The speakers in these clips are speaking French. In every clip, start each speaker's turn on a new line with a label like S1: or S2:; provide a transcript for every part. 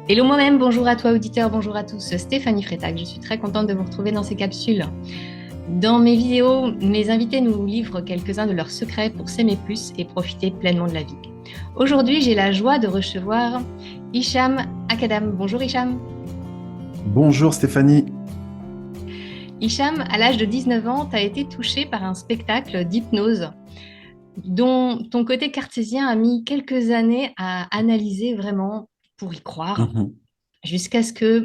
S1: Hello moi-même, bonjour à toi auditeur, bonjour à tous, Stéphanie Frétac. Je suis très contente de vous retrouver dans ces capsules. Dans mes vidéos, mes invités nous livrent quelques-uns de leurs secrets pour s'aimer plus et profiter pleinement de la vie. Aujourd'hui, j'ai la joie de recevoir Hicham Akadam. Bonjour Hicham.
S2: Bonjour Stéphanie.
S1: Hicham, à l'âge de 19 ans, tu as été touché par un spectacle d'hypnose dont ton côté cartésien a mis quelques années à analyser vraiment pour y croire,
S2: Mhm.
S1: jusqu'à ce que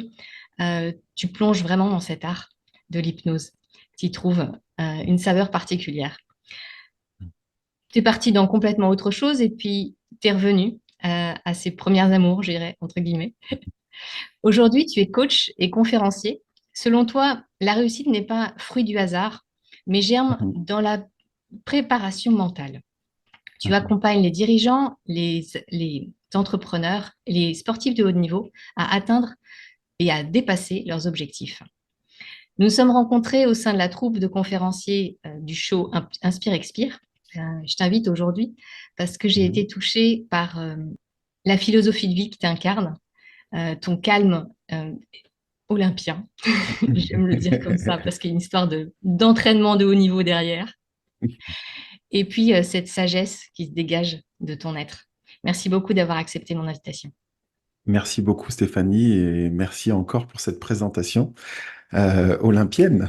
S1: tu plonges vraiment dans cet art de l'hypnose. Tu y trouves une saveur particulière. Tu es parti dans complètement autre chose et puis tu es revenu à ses premières amours, je dirais, entre guillemets. Aujourd'hui, tu es coach et conférencier. Selon toi, la réussite n'est pas fruit du hasard, mais germe
S2: Mhm.
S1: dans la préparation mentale. Tu
S2: Mhm.
S1: accompagnes les dirigeants, les entrepreneurs, les sportifs de haut niveau à atteindre et à dépasser leurs objectifs. Nous nous sommes rencontrés au sein de la troupe de conférenciers du show Inspire Expire. Je t'invite aujourd'hui parce que j'ai
S2: Mhm.
S1: été touchée par la philosophie de vie qui t'incarne, ton calme olympien, j'aime le dire comme ça parce qu'il y a une histoire d'entraînement de haut niveau derrière, et puis cette sagesse qui se dégage de ton être. Merci beaucoup d'avoir accepté mon invitation.
S2: Merci beaucoup Stéphanie et merci encore pour cette présentation olympienne.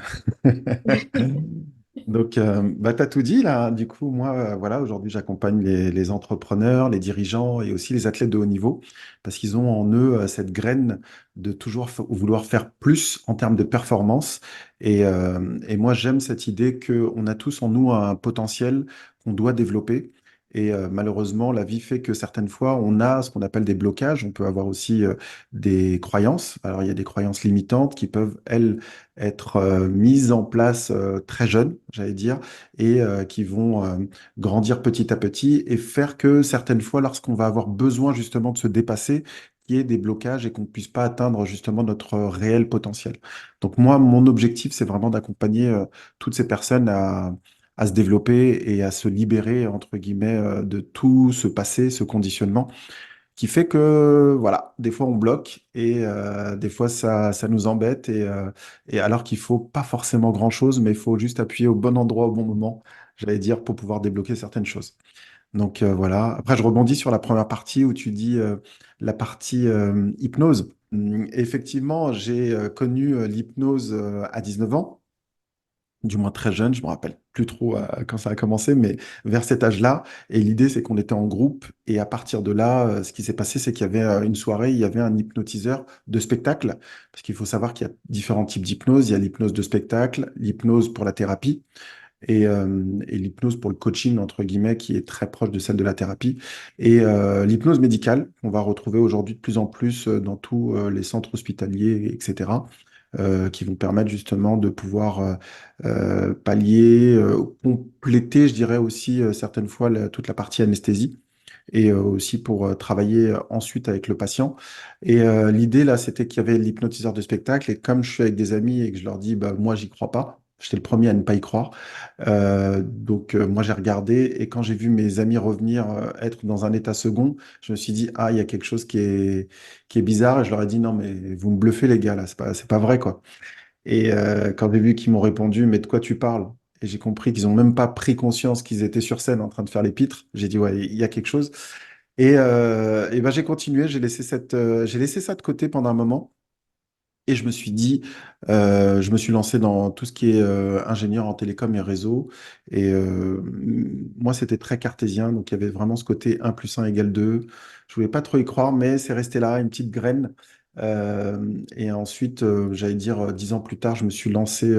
S2: Donc, bah, tu as tout dit là. Du coup, moi, voilà, aujourd'hui, j'accompagne les entrepreneurs, les dirigeants et aussi les athlètes de haut niveau parce qu'ils ont en eux cette graine de toujours vouloir faire plus en termes de performance. Et moi, j'aime cette idée qu'on a tous en nous un potentiel qu'on doit développer. Et malheureusement, la vie fait que certaines fois, on a ce qu'on appelle des blocages. On peut avoir aussi des croyances. Alors, il y a des croyances limitantes qui peuvent, elles, être mises en place très jeunes, j'allais dire, et qui vont grandir petit à petit et faire que certaines fois, lorsqu'on va avoir besoin justement de se dépasser, qu'il y ait des blocages et qu'on ne puisse pas atteindre justement notre réel potentiel. Donc moi, mon objectif, c'est vraiment d'accompagner toutes ces personnes à se développer et à se libérer, entre guillemets, de tout ce passé, ce conditionnement qui fait que, voilà, des fois on bloque et des fois ça nous embête et alors qu'il faut pas forcément grand-chose, mais il faut juste appuyer au bon endroit au bon moment, j'allais dire, pour pouvoir débloquer certaines choses. Donc voilà. Après, je rebondis sur la première partie où tu dis la partie hypnose. Effectivement, j'ai connu l'hypnose à 19 ans, du moins très jeune, je me rappelle plus trop quand ça a commencé, mais vers cet âge-là. Et l'idée, c'est qu'on était en groupe. Et à partir de là, ce qui s'est passé, c'est qu'il y avait une soirée, il y avait un hypnotiseur de spectacle. Parce qu'il faut savoir qu'il y a différents types d'hypnose. Il y a l'hypnose de spectacle, l'hypnose pour la thérapie et l'hypnose pour le coaching, entre guillemets, qui est très proche de celle de la thérapie. Et l'hypnose médicale, qu'on va retrouver aujourd'hui de plus en plus dans tous les centres hospitaliers, etc., qui vont permettre justement de pouvoir pallier, compléter, je dirais aussi certaines fois toute la partie anesthésie et aussi pour travailler ensuite avec le patient. Et l'idée là, c'était qu'il y avait l'hypnotiseur de spectacle et comme je suis avec des amis et que je leur dis, bah, moi, j'y crois pas. J'étais le premier à ne pas y croire. Donc, moi, j'ai regardé et quand j'ai vu mes amis revenir être dans un état second, je me suis dit, ah, il y a quelque chose qui est bizarre. Et je leur ai dit, non, mais vous me bluffez, les gars, là, c'est pas vrai, quoi. Et quand j'ai vu qu'ils m'ont répondu, mais de quoi tu parles? Et j'ai compris qu'ils ont même pas pris conscience qu'ils étaient sur scène en train de faire les pitres. J'ai dit, ouais, il y a quelque chose. Et ben, j'ai continué, j'ai laissé ça de côté pendant un moment. Et je me suis dit, je me suis lancé dans tout ce qui est ingénieur en télécom et réseau. Et moi, c'était très cartésien. Donc, il y avait vraiment ce côté un plus un égale 2. Je voulais pas trop y croire, mais c'est resté là, une petite graine. Et ensuite, j'allais dire, 10 ans plus tard, je me suis lancé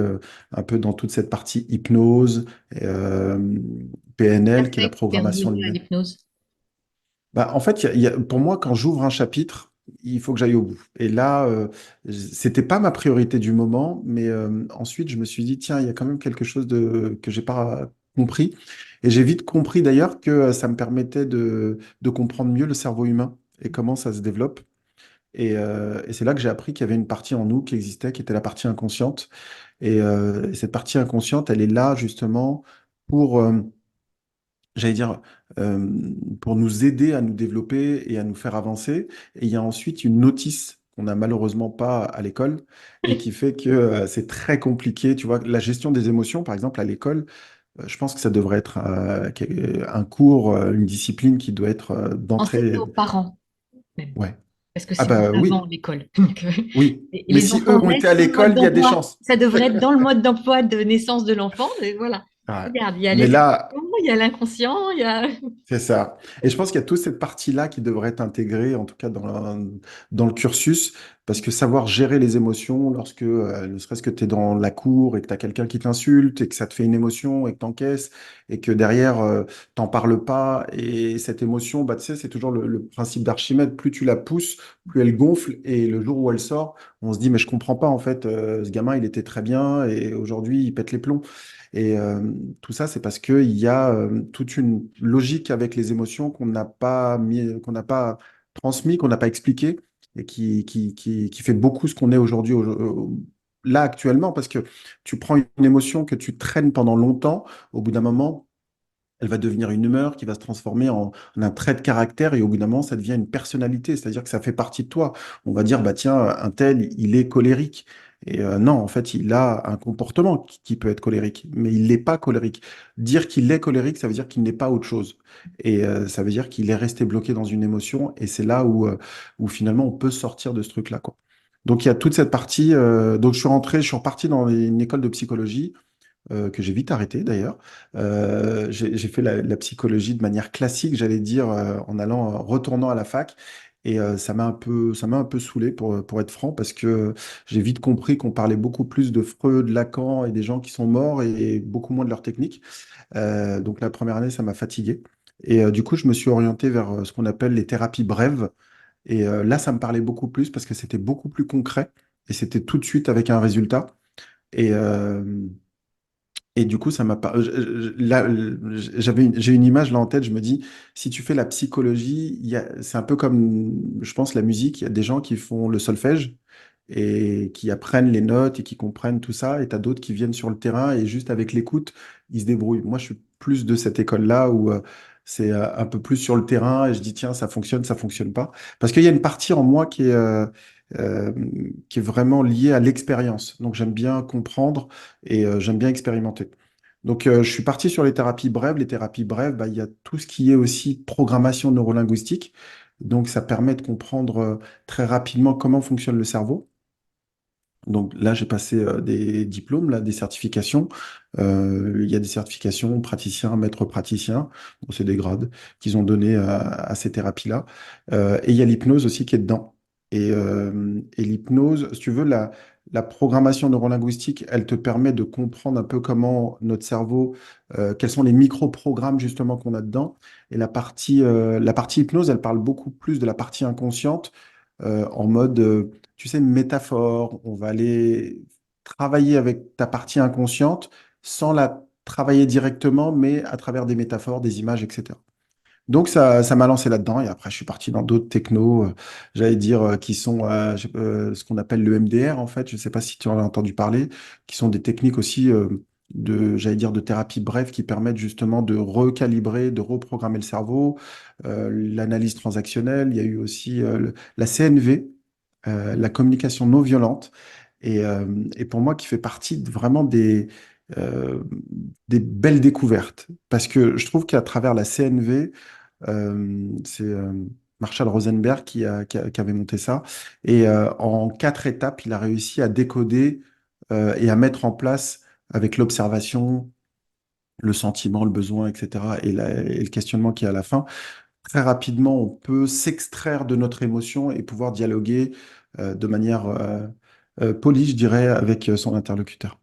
S2: un peu dans toute cette partie hypnose, euh,
S1: Qu'a
S2: PNL, qui est la
S1: fait que tu es
S2: programmation
S1: revenu à
S2: lumière.
S1: l'hypnose?
S2: Bah, en fait, pour moi, quand j'ouvre un chapitre, il faut que j'aille au bout. Et là, c'était pas ma priorité du moment, mais ensuite, je me suis dit, tiens, il y a quand même quelque chose que j'ai pas compris. Et j'ai vite compris d'ailleurs que ça me permettait de comprendre mieux le cerveau humain et comment ça se développe. Et c'est là que j'ai appris qu'il y avait une partie en nous qui existait, qui était la partie inconsciente. Et cette partie inconsciente, elle est là justement pour j'allais dire, euh, pour nous aider à nous développer et à nous faire avancer. Et il y a ensuite une notice qu'on n'a malheureusement pas à l'école et qui fait que c'est très compliqué. Tu vois, la gestion des émotions, par exemple, à l'école, je pense que ça devrait être un cours, une discipline qui doit être
S1: Enseigner
S2: d'entrée.
S1: aux parents même,
S2: Ouais.
S1: parce que
S2: Ah
S1: c'est bien
S2: bah
S1: avant
S2: oui,
S1: l'école. Donc,
S2: oui.
S1: et
S2: Mais
S1: les
S2: si eux
S1: enfants
S2: ont été
S1: naissent
S2: à
S1: sous le mode
S2: l'école, il y a des
S1: d'emploi.
S2: chances.
S1: Ça devrait être dans le mode d'emploi de naissance de l'enfant. Et voilà.
S2: Ouais.
S1: Regarde, il y a
S2: Mais
S1: l'exconscient,
S2: là,
S1: il y a l'inconscient, il y a...
S2: c'est ça. Et je pense qu'il y a toute cette partie-là qui devrait être intégrée, en tout cas dans le cursus, parce que savoir gérer les émotions lorsque, ne serait-ce que tu es dans la cour et que tu as quelqu'un qui t'insulte et que ça te fait une émotion et que t'encaisses et que derrière, t'en parles pas. Et cette émotion, bah, tu sais, c'est toujours le principe d'Archimède. Plus tu la pousses, plus elle gonfle. Et le jour où elle sort, on se dit, mais je comprends pas, en fait, ce gamin, il était très bien et aujourd'hui, il pète les plombs. Et tout ça, c'est parce qu'il y a toute une logique avec les émotions qu'on n'a pas mis, qu'on n'a pas transmis, qu'on n'a pas expliqué, et qui fait beaucoup ce qu'on est aujourd'hui, là actuellement, parce que tu prends une émotion que tu traînes pendant longtemps, au bout d'un moment, elle va devenir une humeur qui va se transformer en un trait de caractère et au bout d'un moment, ça devient une personnalité, c'est-à-dire que ça fait partie de toi. On va dire, bah tiens, un tel, il est colérique. Et non, en fait, il a un comportement qui peut être colérique, mais il n'est pas colérique. Dire qu'il est colérique, ça veut dire qu'il n'est pas autre chose. Et ça veut dire qu'il est resté bloqué dans une émotion et c'est là où finalement on peut sortir de ce truc-là, quoi. Donc il y a toute cette partie. Donc je suis reparti dans une école de psychologie que j'ai vite arrêté d'ailleurs. J'ai fait la psychologie de manière classique, j'allais dire, en allant, retournant à la fac. Et ça m'a un peu saoulé pour être franc, parce que j'ai vite compris qu'on parlait beaucoup plus de Freud, Lacan et des gens qui sont morts et beaucoup moins de leur technique. Donc la première année, ça m'a fatigué. Et du coup, je me suis orienté vers ce qu'on appelle les thérapies brèves. Et là, ça me parlait beaucoup plus parce que c'était beaucoup plus concret et c'était tout de suite avec un résultat. Et, et du coup, ça m'a pas. Là, j'ai une image là en tête. Je me dis, si tu fais la psychologie, c'est un peu comme, je pense, la musique. Il y a des gens qui font le solfège et qui apprennent les notes et qui comprennent tout ça. Et tu as d'autres qui viennent sur le terrain et juste avec l'écoute, ils se débrouillent. Moi, je suis plus de cette école-là où c'est un peu plus sur le terrain et je dis, tiens, ça fonctionne pas. Parce qu'il y a une partie en moi euh, qui est vraiment liée à l'expérience. Donc, j'aime bien comprendre et j'aime bien expérimenter. Donc, je suis parti sur les thérapies brèves. Les thérapies brèves, bah, il y a tout ce qui est aussi programmation neurolinguistique. Donc, ça permet de comprendre très rapidement comment fonctionne le cerveau. Donc là, j'ai passé des diplômes, là, des certifications. Il y a des certifications praticien, maître praticien. Bon, c'est des grades qu'ils ont donnés à ces thérapies-là. Et il y a l'hypnose aussi qui est dedans. Et l'hypnose, si tu veux, la programmation neurolinguistique, elle te permet de comprendre un peu comment notre cerveau, quels sont les micro-programmes justement qu'on a dedans. Et la partie hypnose, elle parle beaucoup plus de la partie inconsciente en mode, tu sais, métaphore. On va aller travailler avec ta partie inconsciente sans la travailler directement, mais à travers des métaphores, des images, etc. Donc ça m'a lancé là-dedans et après je suis parti dans d'autres technos, j'allais dire, qui sont ce qu'on appelle le MDR en fait. Je ne sais pas si tu en as entendu parler, qui sont des techniques aussi j'allais dire, de thérapie brève qui permettent justement de recalibrer, de reprogrammer le cerveau. L'analyse transactionnelle, il y a eu aussi la CNV, la communication non violente. Et pour moi, qui fait partie vraiment euh, des belles découvertes. Parce que je trouve qu'à travers la CNV, c'est Marshall Rosenberg qui avait monté ça. Et en 4 étapes, il a réussi à décoder et à mettre en place, avec l'observation, le sentiment, le besoin, etc., et le questionnement qui est à la fin, très rapidement, on peut s'extraire de notre émotion et pouvoir dialoguer de manière polie, je dirais, avec son interlocuteur.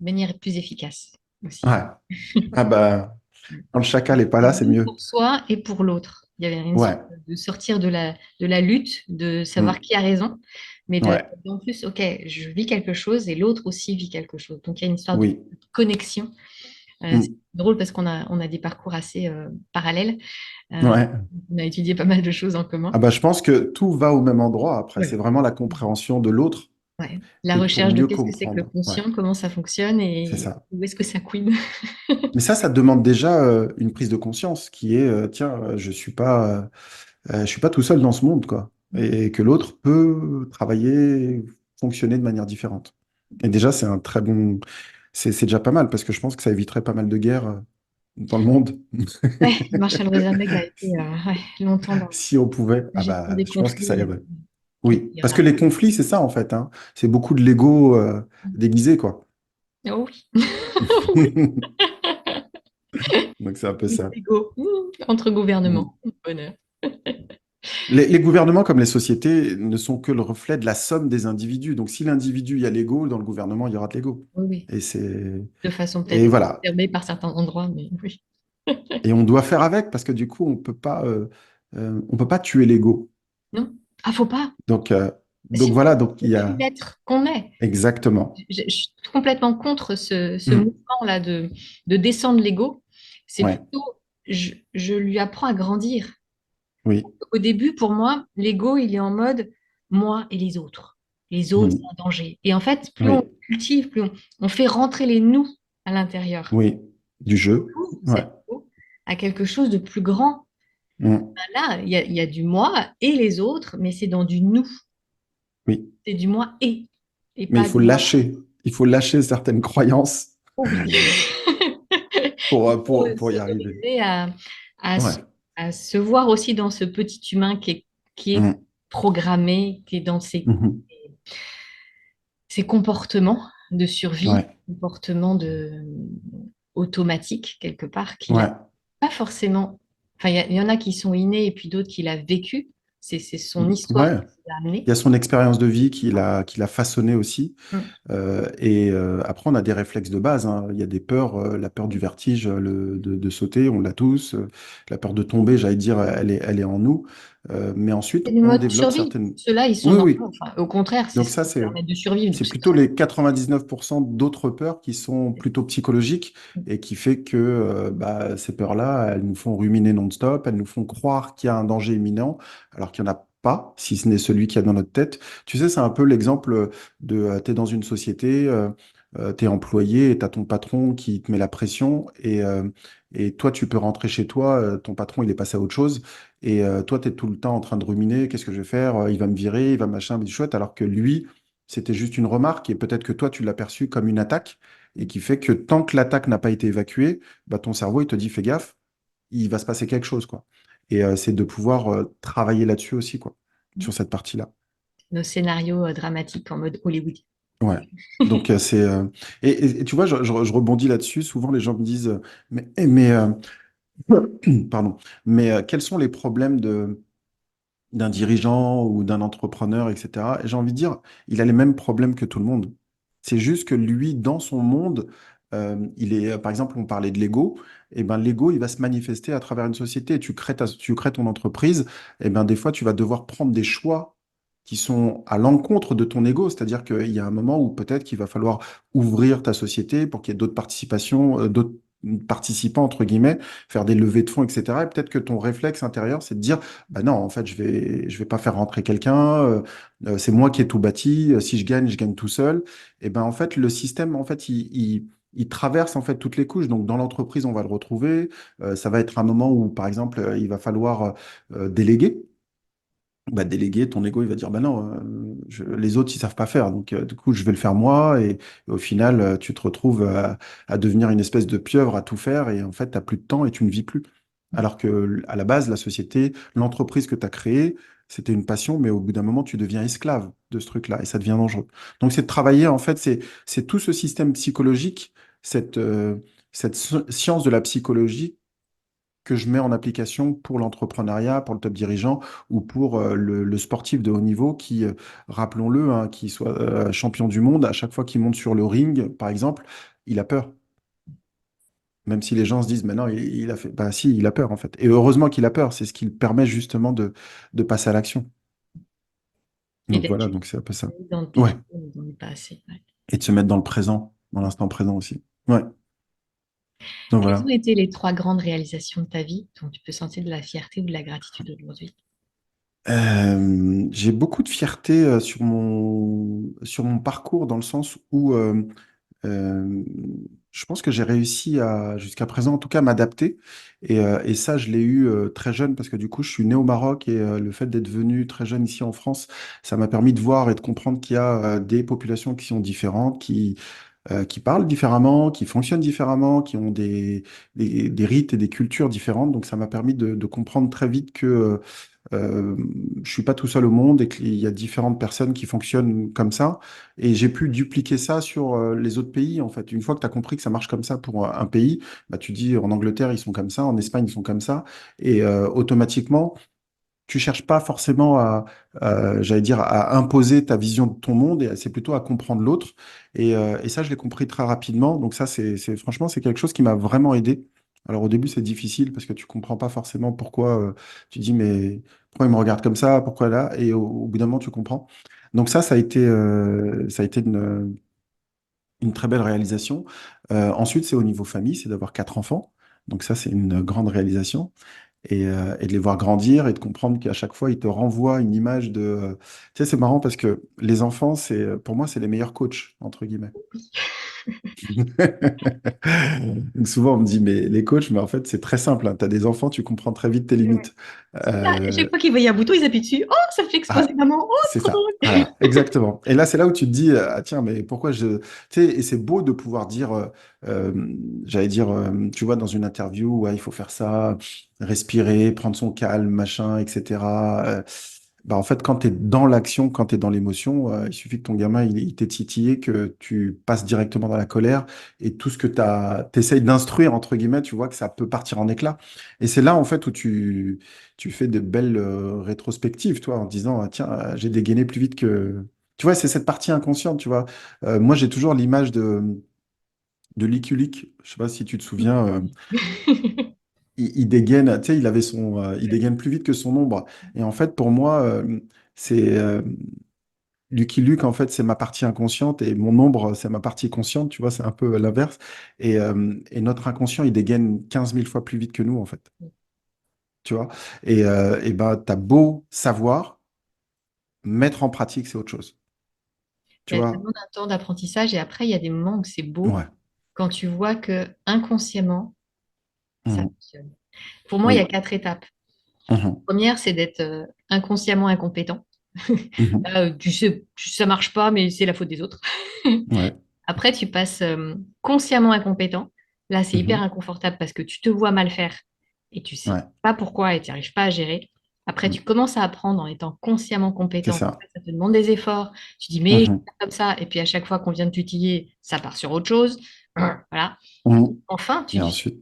S1: de manière plus efficace aussi.
S2: Ouais. Ah bah, quand le chacal n'est pas
S1: C'est
S2: là, c'est
S1: bon
S2: mieux.
S1: pour soi et pour l'autre. Il y avait une sorte
S2: Ouais.
S1: de sortir de la lutte, de savoir
S2: Mm.
S1: qui a raison, mais
S2: Ouais.
S1: en plus, ok, je vis quelque chose et l'autre aussi vit quelque chose. Donc il y a une histoire de
S2: Oui.
S1: connexion. C'est
S2: Mm.
S1: drôle parce on a des parcours assez parallèles. Euh,
S2: Ouais.
S1: on a étudié pas mal de choses en commun.
S2: Ah bah, je pense que tout va au même endroit après. C'est
S1: Ouais.
S2: vraiment la compréhension de l'autre.
S1: Ouais. La
S2: et pour
S1: recherche de
S2: mieux
S1: qu'est-ce que c'est que le
S2: comprendre. Ouais,
S1: conscient, comment ça fonctionne
S2: c'est
S1: et
S2: ça.
S1: où est-ce que ça couine.
S2: Mais ça demande déjà une prise de conscience qui est, tiens, je suis pas tout seul dans ce monde, quoi. Et que l'autre peut travailler, fonctionner de manière différente. Et déjà, c'est un très bon, c'est déjà pas mal parce que je pense que ça éviterait pas mal de guerres dans le monde.
S1: Ouais, Marshall Rosenberg a été ouais, longtemps dans
S2: Si on pouvait,
S1: la
S2: ah
S1: gestion
S2: bah,
S1: des
S2: je pense que ça
S1: conflits
S2: irait.
S1: qui
S2: Oui,
S1: était
S2: parce que les
S1: rapide.
S2: conflits, c'est ça en fait, hein. C'est beaucoup de l'ego déguisé, quoi.
S1: Oh oui, oui,
S2: Donc c'est un peu ça.
S1: l'ego entre
S2: Mm.
S1: gouvernements. Bonheur.
S2: Les gouvernements comme les sociétés ne sont que le reflet de la somme des individus. Donc si l'individu, il y a l'ego, dans le gouvernement, il y aura de l'ego.
S1: Oui, oui.
S2: Et c'est
S1: De façon
S2: et
S1: peut-être
S2: voilà.
S1: exacerbée par certains endroits, mais oui.
S2: Et on doit faire avec parce que du coup, on peut pas tuer l'ego.
S1: Non? Ah, faut pas.
S2: Donc
S1: Sinon,
S2: voilà. Donc il
S1: c'est
S2: y
S1: plus
S2: a
S1: l'être qu'on est.
S2: exactement.
S1: Je suis complètement contre ce
S2: Mm.
S1: mouvement-là de descendre l'ego. C'est
S2: Ouais.
S1: plutôt, je lui apprends à grandir.
S2: Oui.
S1: Au début, pour moi, l'ego, il est en mode moi et les autres. Les autres,
S2: Mm.
S1: c'est un danger. Et en fait, plus on
S2: Oui.
S1: cultive, plus on fait rentrer les nous à l'intérieur.
S2: Oui. Du jeu.
S1: Ouvre
S2: Ouais.
S1: cet ego à quelque chose de plus grand.
S2: Mm.
S1: Ben là, il y a du moi et les autres, mais c'est dans du nous.
S2: Oui.
S1: C'est du moi et
S2: Mais il
S1: pas
S2: faut
S1: du moi.
S2: lâcher. Il faut lâcher certaines croyances
S1: Oh oui.
S2: pour y arriver.
S1: S'autoriser à, se
S2: Ouais.
S1: à se voir aussi dans ce petit humain qui est
S2: Mm.
S1: programmé, qui est dans
S2: Mhm.
S1: ses comportements de survie,
S2: Ouais.
S1: comportements automatiques quelque part, qu'il a
S2: Ouais.
S1: pas forcément. Enfin, il y en a qui sont innés et puis d'autres qu'il a vécu. C'est son histoire
S2: Ouais.
S1: qui l'a amené.
S2: Il y a son expérience de vie qui l'a façonné aussi.
S1: Mm.
S2: Après, on a des réflexes de base, hein. Il y a des peurs, la peur du vertige, de sauter, on l'a tous. La peur de tomber, j'allais dire, elle est en nous. Mais ensuite,
S1: C'est du
S2: on
S1: mode
S2: développe
S1: survie.
S2: certaines.
S1: Ceux-là, ils sont
S2: Oui,
S1: dans.
S2: oui.
S1: Enfin, au contraire, c'est
S2: Donc
S1: ce qui
S2: ça,
S1: nous permet de survivre. Donc
S2: c'est
S1: c'est
S2: plutôt
S1: très
S2: les 99% d'autres peurs qui sont plutôt psychologiques
S1: bien.
S2: et qui fait que bah, ces peurs-là, elles nous font ruminer non-stop, elles nous font croire qu'il y a un danger imminent, alors qu'il n'y en a pas, si ce n'est celui qu'il y a dans notre tête. Tu sais, c'est un peu l'exemple de, tu es dans une société, tu es employé et tu as ton patron qui te met la pression et toi, tu peux rentrer chez toi, ton patron, il est passé à autre chose. Et toi, tu es tout le temps en train de ruminer, qu'est-ce que je vais faire? Il va me virer, il va machin, mais chouette, alors que lui, c'était juste une remarque et peut-être que toi, tu l'as perçue comme une attaque et qui fait que tant que l'attaque n'a pas été évacuée, bah, ton cerveau, il te dit, fais gaffe, il va se passer quelque chose, quoi. Et c'est de pouvoir travailler là-dessus aussi, quoi, sur cette partie-là.
S1: Nos scénarios dramatiques en mode Hollywood.
S2: Ouais. Donc, et tu vois, je rebondis là-dessus. Souvent, les gens me disent, mais pardon, mais quels sont les problèmes d'un dirigeant ou d'un entrepreneur, etc. Et j'ai envie de dire, il a les mêmes problèmes que tout le monde. C'est juste que lui, dans son monde, il est, par exemple, on parlait de l'ego, et ben l'ego, il va se manifester à travers une société. Tu crées ton entreprise, et ben des fois, tu vas devoir prendre des choix qui sont à l'encontre de ton ego, c'est-à-dire qu'il y a un moment où peut-être qu'il va falloir ouvrir ta société pour qu'il y ait d'autres participations, d'autres participants, entre guillemets, faire des levées de fonds, etc. Et peut-être que ton réflexe intérieur, c'est de dire, bah non, en fait, je vais pas faire rentrer quelqu'un. C'est moi qui ai tout bâti. Si je gagne tout seul. Et ben en fait, le système, en fait, il traverse en fait toutes les couches. Donc dans l'entreprise, on va le retrouver. Ça va être un moment où, par exemple, il va falloir déléguer. Bah, déléguer, ton ego, il va dire, bah non, les autres, ils savent pas faire. Donc, du coup, je vais le faire moi. Et au final, tu te retrouves à devenir une espèce de pieuvre à tout faire. Et en fait, tu n'as plus de temps et tu ne vis plus. Alors que, à la base, la société, l'entreprise que tu as créée, c'était une passion, mais au bout d'un moment, tu deviens esclave de ce truc-là et ça devient dangereux. Donc, c'est de travailler, en fait, c'est tout ce système psychologique, cette, euh, cette science de la psychologie que je mets en application pour l'entrepreneuriat, pour le top dirigeant ou pour le sportif de haut niveau qui, rappelons-le, hein, qui soit champion du monde, à chaque fois qu'il monte sur le ring, par exemple, il a peur. Même si les gens se disent, mais non, il a fait. Bah si, il a peur en fait. Et heureusement qu'il a peur, c'est ce qui le permet justement de passer à l'action.
S1: Et
S2: Donc
S1: d'être
S2: voilà, donc c'est un peu ça.
S1: dans le
S2: Ouais.
S1: pétrin, on n'est pas assez. Ouais.
S2: Et de se mettre dans le présent, dans l'instant présent aussi. Ouais. Donc
S1: Quelles ont
S2: voilà.
S1: été les trois grandes réalisations de ta vie dont tu peux sentir de la fierté ou de la gratitude aujourd'hui?
S2: J'ai beaucoup de fierté sur mon parcours dans le sens où Euh, je pense que j'ai réussi à, jusqu'à présent, en tout cas, m'adapter. Et ça, je l'ai eu très jeune parce que du coup, je suis né au Maroc et le fait d'être venu très jeune ici en France, ça m'a permis de voir et de comprendre qu'il y a des populations qui sont différentes, qui parlent différemment, qui fonctionnent différemment, qui ont des rites et des cultures différentes. Donc, ça m'a permis de comprendre très vite que euh, je suis pas tout seul au monde et qu'il y a différentes personnes qui fonctionnent comme ça. Et j'ai pu dupliquer ça sur les autres pays, en fait. Une fois que tu as compris que ça marche comme ça pour un pays, bah, tu dis en Angleterre, ils sont comme ça, en Espagne, ils sont comme ça. Et automatiquement, tu cherches pas forcément j'allais dire, à imposer ta vision de ton monde, et c'est plutôt à comprendre l'autre. Et ça, je l'ai compris très rapidement. Donc ça, franchement, c'est quelque chose qui m'a vraiment aidé. Alors au début, c'est difficile parce que tu comprends pas forcément pourquoi. Tu dis, mais pourquoi il me regarde comme ça? Pourquoi là? Et au bout d'un moment, tu comprends. Donc ça a été une très belle réalisation. Ensuite, c'est au niveau famille, c'est d'avoir 4 enfants. Donc ça, c'est une grande réalisation et de les voir grandir et de comprendre qu'à chaque fois, ils te renvoient une image de... Tu sais, c'est marrant parce que les enfants, pour moi, c'est les meilleurs coachs, entre guillemets. Donc souvent, on me dit, mais les coachs, mais en fait, c'est très simple. Tu as des enfants, tu comprends très vite tes
S1: Ouais.
S2: limites.
S1: C'est ça. Et
S2: Euh,
S1: chaque fois qu'ils voyaient un bouton, ils appuient dessus. Oh, ça fait exploser
S2: ah,
S1: maman. Oh,
S2: c'est
S1: trop
S2: ça.
S1: drôle.
S2: Voilà, exactement. Et là, c'est là où tu te dis, ah tiens, mais pourquoi je... Tu sais, et c'est beau de pouvoir dire, j'allais dire, tu vois, dans une interview, ouais, il faut faire ça, respirer, prendre son calme, machin, etc. Bah, en fait, quand tu es dans l'action, quand tu es dans l'émotion, il suffit que ton gamin, il t'ait titillé, que tu passes directement dans la colère et tout ce que tu essayes d'instruire, entre guillemets, tu vois que ça peut partir en éclats. Et c'est là, en fait, où tu fais de belles rétrospectives, toi, en disant, ah, tiens, j'ai dégainé plus vite que... Tu vois, c'est cette partie inconsciente, tu vois. Moi, j'ai toujours l'image de Licky Luke. Je sais pas si tu te souviens, il dégaine, tu sais, il dégaine plus vite que son ombre. Et en fait, pour moi, c'est Lucky Luke, en fait, c'est ma partie inconsciente et mon ombre, c'est ma partie consciente, tu vois, c'est un peu l'inverse. Et notre inconscient, il dégaine 15 000 fois plus vite que nous, en fait, tu vois. Et ben, t'as beau savoir, mettre en pratique, c'est autre chose, tu
S1: Ça
S2: vois.
S1: demande un temps d'apprentissage et après, il y a des moments où c'est beau
S2: Ouais.
S1: quand tu vois que inconsciemment, ça
S2: Mhm.
S1: fonctionne. Pour moi, il y a
S2: Oui.
S1: 4 étapes.
S2: Mhm.
S1: Première, c'est d'être inconsciemment incompétent.
S2: Mhm.
S1: Là, tu sais, ça marche pas, mais c'est la faute des autres.
S2: Ouais.
S1: Après, tu passes consciemment incompétent. Là, c'est hyper
S2: Mhm.
S1: inconfortable parce que tu te vois mal faire et tu sais
S2: Ouais.
S1: pas pourquoi et tu n'arrives pas à gérer. Après,
S2: Mhm.
S1: tu commences à apprendre en étant consciemment
S2: C'est
S1: compétent.
S2: ça.
S1: Ça te demande des efforts. Tu dis, mais je vais
S2: Mhm.
S1: faire comme ça. Et puis, à chaque fois qu'on vient de t'utiliser, ça part sur autre chose. Voilà.
S2: Mhm.
S1: Enfin, tu
S2: Et
S1: deviens
S2: ensuite,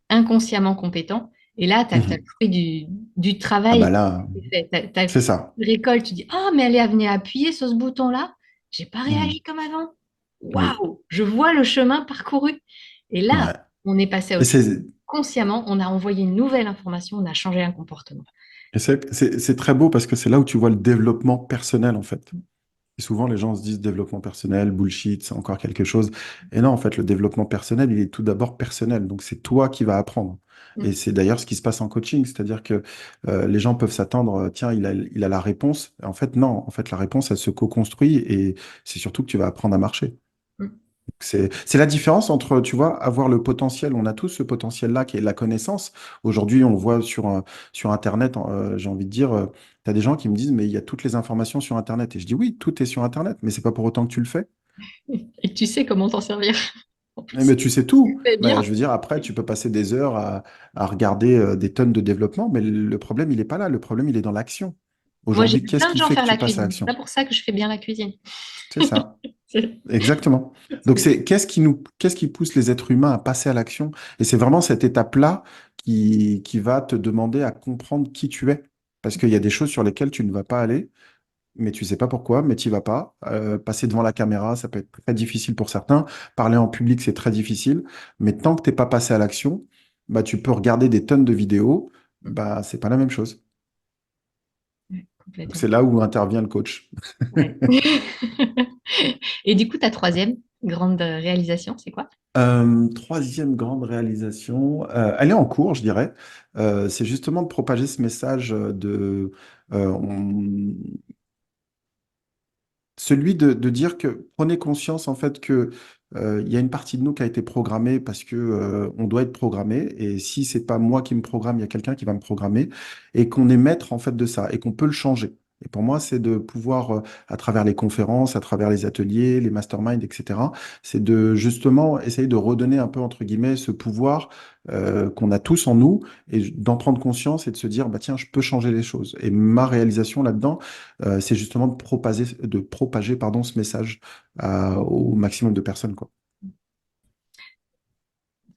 S1: inconsciemment compétent. Et là, tu as, le
S2: mhm.
S1: fruit du
S2: Ah bah
S1: travail
S2: là,
S1: qui est fait. T'as
S2: c'est ça.
S1: une récolte, tu dis, ah, mais elle est venue appuyer sur ce bouton-là. J'ai pas
S2: Mhm.
S1: réagi comme avant.
S2: Oui.
S1: Waouh, je vois le chemin parcouru. Et là,
S2: Ouais.
S1: on est passé à
S2: Et
S1: autre chose.
S2: c'est
S1: Consciemment, on a envoyé une nouvelle information, on a changé un comportement.
S2: c'est très beau parce que c'est là où tu vois le développement personnel, en fait. Et souvent, les gens se disent développement personnel, bullshit, c'est encore quelque chose. Et non, en fait, le développement personnel, il est tout d'abord personnel. Donc, c'est toi qui vas apprendre. Et
S1: Mm,
S2: c'est d'ailleurs ce qui se passe en coaching. C'est-à-dire que les gens peuvent s'attendre, tiens, il a la réponse. En fait, non. En fait, la réponse, elle se co-construit et c'est surtout que tu vas apprendre à marcher.
S1: mm,
S2: C'est la différence entre, tu vois, avoir le potentiel, on a tous ce potentiel-là qui est la connaissance. Aujourd'hui, on voit sur Internet, j'ai envie de dire, tu as des gens qui me disent, mais il y a toutes les informations sur Internet. Et je dis, oui, tout est sur Internet, mais c'est pas pour autant que tu le fais.
S1: mm. Et tu sais comment t'en servir. En plus,
S2: Mais tu sais tout.
S1: tu fais
S2: Mais
S1: bien.
S2: je veux dire, après, tu peux passer des heures à regarder des tonnes de développement, mais le problème, il n'est pas là. Le problème, il est dans l'action.
S1: Moi, j'ai
S2: Aujourd'hui,
S1: vu
S2: qu'est-ce
S1: plein de
S2: qui
S1: gens
S2: fait que
S1: faire
S2: tu
S1: la
S2: passes à
S1: cuisine. C'est pas
S2: l'action?
S1: pour ça que je fais bien la cuisine.
S2: C'est ça.
S1: C'est-
S2: Exactement. Donc
S1: c'est-
S2: c'est qu'est-ce qui pousse les êtres humains à passer à l'action? Et c'est vraiment cette étape-là qui va te demander à comprendre qui tu es. Parce qu'il y a des choses sur lesquelles tu ne vas pas aller, mais tu sais pas pourquoi, mais tu y vas pas. Passer devant la caméra, ça peut être très difficile pour certains. Parler en public, c'est très difficile. Mais tant que t'es pas passé à l'action, bah tu peux regarder des tonnes de vidéos, bah c'est pas la même chose.
S1: Ouais,
S2: Donc
S1: complètement.
S2: c'est là où intervient le coach.
S1: Ouais. Et du coup, ta troisième? grande réalisation, c'est quoi?
S2: Troisième grande réalisation, elle est en cours, je dirais. C'est justement de propager ce message de celui de dire que prenez conscience en fait que il y a une partie de nous qui a été programmée parce que on doit être programmé et si c'est pas moi qui me programme, il y a quelqu'un qui va me programmer et qu'on est maître en fait de ça et qu'on peut le changer. Et pour moi, c'est de pouvoir, à travers les conférences, à travers les ateliers, les masterminds, etc., c'est de justement essayer de redonner un peu, entre guillemets, ce pouvoir qu'on a tous en nous et d'en prendre conscience et de se dire, bah tiens, je peux changer les choses. Et ma réalisation là-dedans, c'est justement de propager pardon, ce message au maximum de personnes, quoi.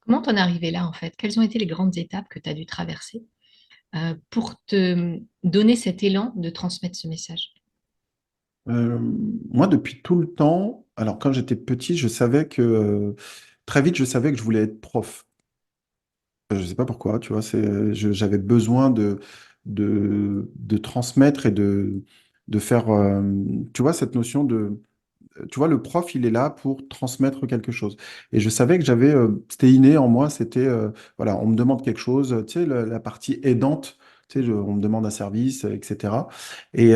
S1: Comment t'en es arrivé là, en fait? Quelles ont été les grandes étapes que tu as dû traverser pour te donner cet élan de transmettre ce message?
S2: Euh, Moi, depuis tout le temps, alors quand j'étais petit, je savais que très vite, je savais que je voulais être prof. Je sais pas pourquoi, tu vois, j'avais besoin de transmettre et de faire, tu vois, cette notion de tu vois, le prof, il est là pour transmettre quelque chose. Et je savais que c'était inné en moi, voilà, on me demande quelque chose, tu sais, la partie aidante, tu sais, on me demande un service, etc. Et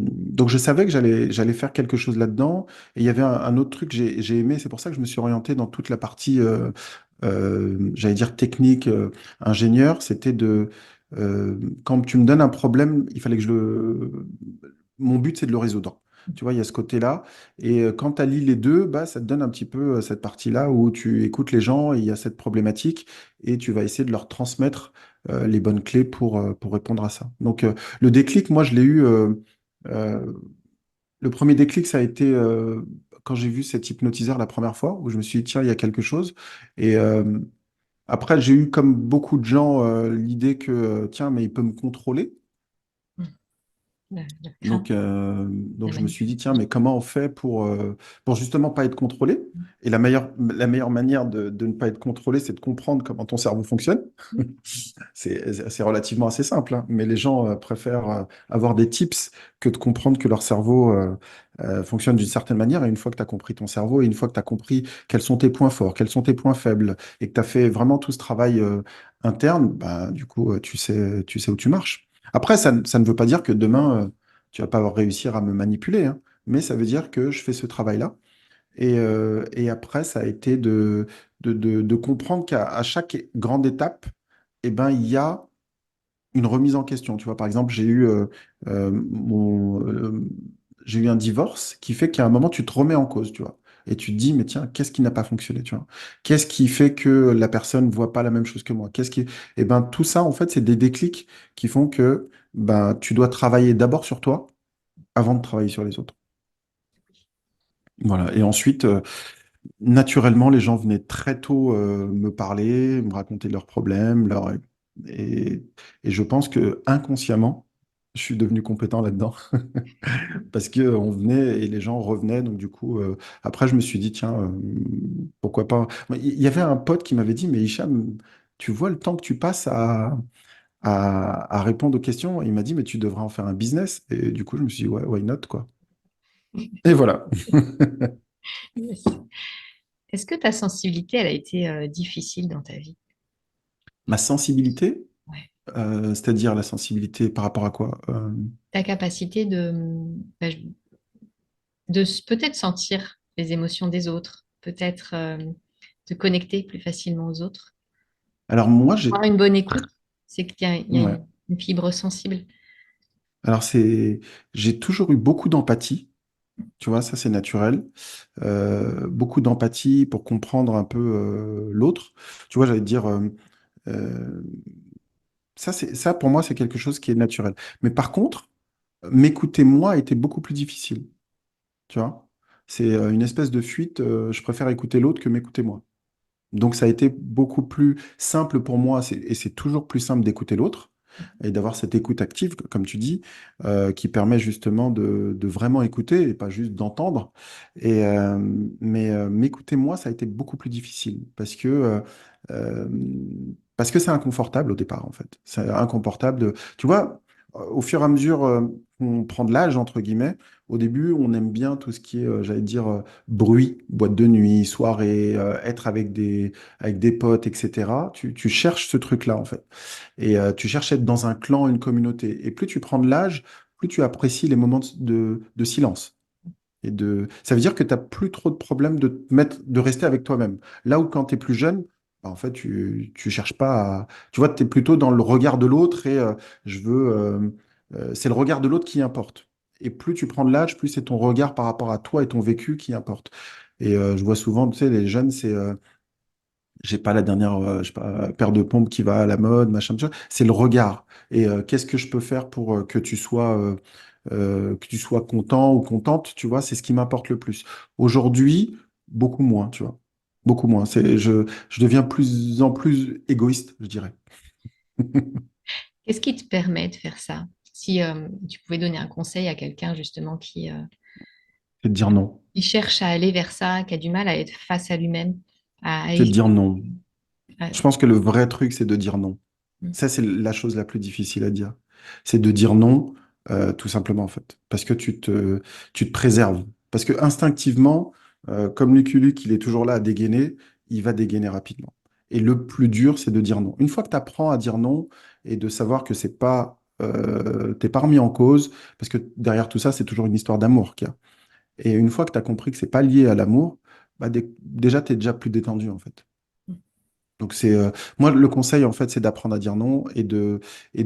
S2: donc, je savais que j'allais faire quelque chose là-dedans. Et il y avait un autre truc que j'ai aimé, c'est pour ça que je me suis orienté dans toute la partie, j'allais dire technique, ingénieur, quand tu me donnes un problème, il fallait que mon but, c'est de le résoudre. Tu vois, il y a ce côté-là. Et quand tu allies les deux, bah, ça te donne un petit peu cette partie-là où tu écoutes les gens et il y a cette problématique et tu vas essayer de leur transmettre les bonnes clés pour répondre à ça. Donc, le déclic, moi, je l'ai eu. Euh, le premier déclic, ça a été quand j'ai vu cet hypnotiseur la première fois où je me suis dit, tiens, il y a quelque chose. Et après, j'ai eu, comme beaucoup de gens, l'idée que, tiens, mais il peut me contrôler.
S1: La crainte
S2: Donc
S1: de
S2: je me suis dit,
S1: manipuler.
S2: tiens, mais comment on fait pour justement pas être contrôlé? Et la meilleure manière de ne pas être contrôlé, c'est de comprendre comment ton cerveau fonctionne. C'est relativement assez simple, hein, mais les gens préfèrent avoir des tips que de comprendre que leur cerveau fonctionne d'une certaine manière. Et une fois que tu as compris ton cerveau, et une fois que tu as compris quels sont tes points forts, quels sont tes points faibles, et que tu as fait vraiment tout ce travail interne, bah, du coup, tu sais où tu marches. Après, ça ne veut pas dire que demain, tu vas pas réussir à me manipuler, hein, mais ça veut dire que je fais ce travail-là. Et après, ça a été de comprendre qu'à chaque grande étape, eh ben, il y a une remise en question. Tu vois, par exemple, euh, mon, euh, j'ai eu un divorce qui fait qu'à un moment, tu te remets en cause, tu vois. Et tu te dis, mais tiens, qu'est-ce qui n'a pas fonctionné, tu vois? Qu'est-ce qui fait que la personne ne voit pas la même chose que moi? Eh ben, tout ça, en fait, c'est des déclics qui font que ben, tu dois travailler d'abord sur toi avant de travailler sur les autres. Voilà. Et ensuite, naturellement, les gens venaient très tôt me parler, me raconter leurs problèmes, et, et je pense que inconsciemment, je suis devenu compétent là-dedans parce que on venait et les gens revenaient. Donc du coup, après, je me suis dit, tiens, pourquoi pas. Il y avait un pote qui m'avait dit, mais Hicham, tu vois le temps que tu passes à répondre aux questions. Il m'a dit, mais tu devrais en faire un business. Et du coup, je me suis dit, ouais, why not, quoi. Et voilà.
S1: Yes. Est-ce que ta sensibilité, elle a été difficile dans ta vie?
S2: Ma sensibilité,
S1: Ouais.
S2: c'est-à-dire la sensibilité par rapport à quoi?
S1: Ta capacité bah, peut-être sentir les émotions des autres, peut-être te connecter plus facilement aux autres.
S2: Alors moi,
S1: Avoir une bonne écoute, c'est qu'il y a
S2: ouais.
S1: une fibre sensible.
S2: Alors j'ai toujours eu beaucoup d'empathie, tu vois, ça c'est naturel. Beaucoup d'empathie pour comprendre un peu l'autre. Tu vois, j'allais te dire, euh, ça pour moi c'est quelque chose qui est naturel. Mais par contre, m'écouter moi a été beaucoup plus difficile, tu vois. C'est une espèce de fuite. Je préfère écouter l'autre que m'écouter moi. Donc ça a été beaucoup plus simple pour moi, et c'est toujours plus simple d'écouter l'autre et d'avoir cette écoute active, comme tu dis, qui permet justement de vraiment écouter et pas juste d'entendre. Mais m'écouter moi, ça a été beaucoup plus difficile euh, parce que c'est inconfortable au départ en fait. C'est inconfortable. Tu vois, au fur et à mesure qu'on prend de l'âge, entre guillemets, au début, on aime bien tout ce qui est, j'allais dire, bruit, boîte de nuit, soirée, être avec des potes, etc. Tu cherches ce truc-là, en fait. Et tu cherches à être dans un clan, une communauté. Et plus tu prends de l'âge, plus tu apprécies les moments de silence. Ça veut dire que tu n'as plus trop de problèmes de rester avec toi-même. Là où quand tu es plus jeune, bah, en fait, tu cherches pas à... Tu vois, tu es plutôt dans le regard de l'autre et je veux... c'est le regard de l'autre qui importe. Et plus tu prends de l'âge, plus c'est ton regard par rapport à toi et ton vécu qui importe. Et je vois souvent, tu sais, les jeunes, c'est... j'ai pas la dernière je sais pas, paire de pompes qui va à la mode, machin, machin. C'est le regard. Et qu'est-ce que je peux faire pour que tu sois content ou contente, tu vois, c'est ce qui m'importe le plus. Aujourd'hui, beaucoup moins, tu vois. Beaucoup moins. Je deviens plus en plus égoïste, je dirais.
S1: Qu'est-ce qui te permet de faire ça? Si tu pouvais donner un conseil à quelqu'un justement
S2: C'est de dire non.
S1: qui cherche à aller vers ça, qui a du mal à être face à lui-même, à
S2: C'est de
S1: hésiter.
S2: dire non. Je
S1: à-
S2: pense que le vrai truc, c'est de dire non. Ça, c'est la chose la plus difficile à dire. C'est de dire non, tout simplement, en fait. Parce que tu te préserves. Parce que instinctivement, comme Lucky Luke, il est toujours là à dégainer, il va dégainer rapidement. Et le plus dur, c'est de dire non. Une fois que tu apprends à dire non et de savoir que c'est pas, t'es pas remis en cause, parce que derrière tout ça, c'est toujours une histoire d'amour qu'il y a. Et une fois que tu as compris que c'est pas lié à l'amour, bah, déjà, tu es déjà plus détendu, en fait. Donc moi le conseil en fait c'est d'apprendre à dire non et de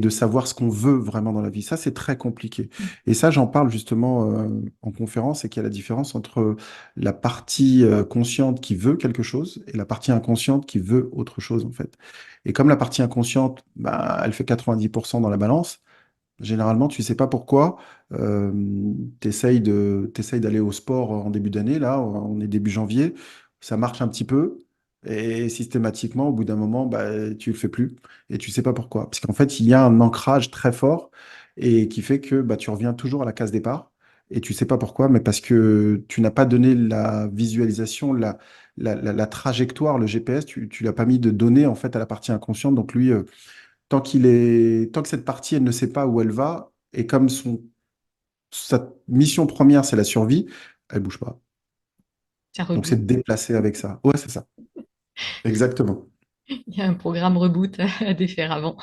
S2: savoir ce qu'on veut vraiment dans la vie. Ça c'est très compliqué. Et ça j'en parle justement en conférence et qu'il y a la différence entre la partie consciente qui veut quelque chose et la partie inconsciente qui veut autre chose en fait. Et comme la partie inconsciente bah, elle fait 90% dans la balance, généralement, tu sais pas pourquoi, t'essayes d'aller au sport en début d'année, là, on est début janvier, ça marche un petit peu, et systématiquement, au bout d'un moment, bah, tu le fais plus, et tu sais pas pourquoi. Parce qu'en fait, il y a un ancrage très fort, et qui fait que bah, tu reviens toujours à la case départ, et tu sais pas pourquoi, mais parce que tu n'as pas donné la visualisation, la trajectoire, le GPS, tu l'as pas mis de données, en fait, à la partie inconsciente, donc lui, tant que cette partie, elle ne sait pas où elle va, et comme sa mission première, c'est la survie, elle bouge pas.
S1: Ça
S2: Donc,
S1: reboot.
S2: c'est de déplacer avec ça. Ouais, c'est ça. Exactement.
S1: Il y a un programme reboot à défaire avant.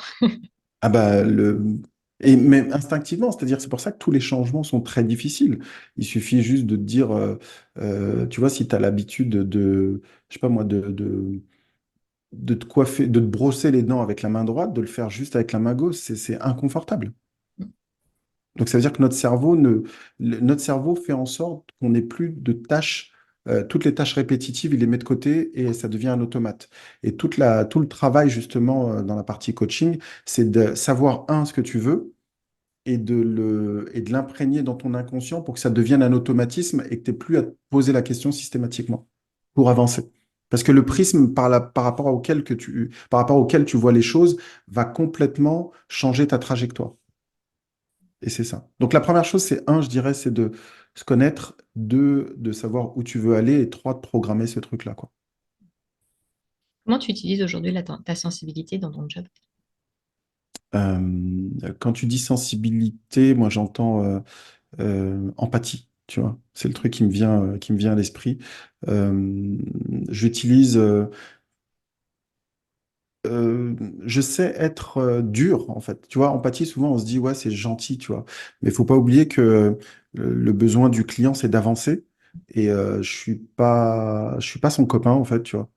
S2: Ah bah, mais instinctivement, c'est-à-dire, c'est pour ça que tous les changements sont très difficiles. Il suffit juste de te dire, tu vois, si tu as l'habitude je sais pas moi, de te coiffer, de te brosser les dents avec la main droite, de le faire juste avec la main gauche, c'est inconfortable. Donc, ça veut dire que notre cerveau fait en sorte qu'on n'ait plus de tâches, toutes les tâches répétitives, il les met de côté et ça devient un automate. Et tout le travail, justement, dans la partie coaching, c'est de savoir, un, ce que tu veux et de l'imprégner dans ton inconscient pour que ça devienne un automatisme et que tu n'aies plus à te poser la question systématiquement pour avancer. Parce que le prisme par rapport auquel tu vois les choses va complètement changer ta trajectoire. Et c'est ça. Donc la première chose, c'est un, je dirais, c'est de se connaître, deux, de savoir où tu veux aller, et trois, de programmer ce truc-là, quoi.
S1: Comment tu utilises aujourd'hui ta sensibilité dans ton job?
S2: Quand tu dis sensibilité, moi j'entends empathie, tu vois. C'est le truc qui me vient à l'esprit. Euh, j'utilise, je sais être dur, en fait. Tu vois, empathie, souvent on se dit, ouais, c'est gentil, tu vois. Mais il faut pas oublier que le besoin du client, c'est d'avancer. Et je suis pas son copain, en fait, tu vois.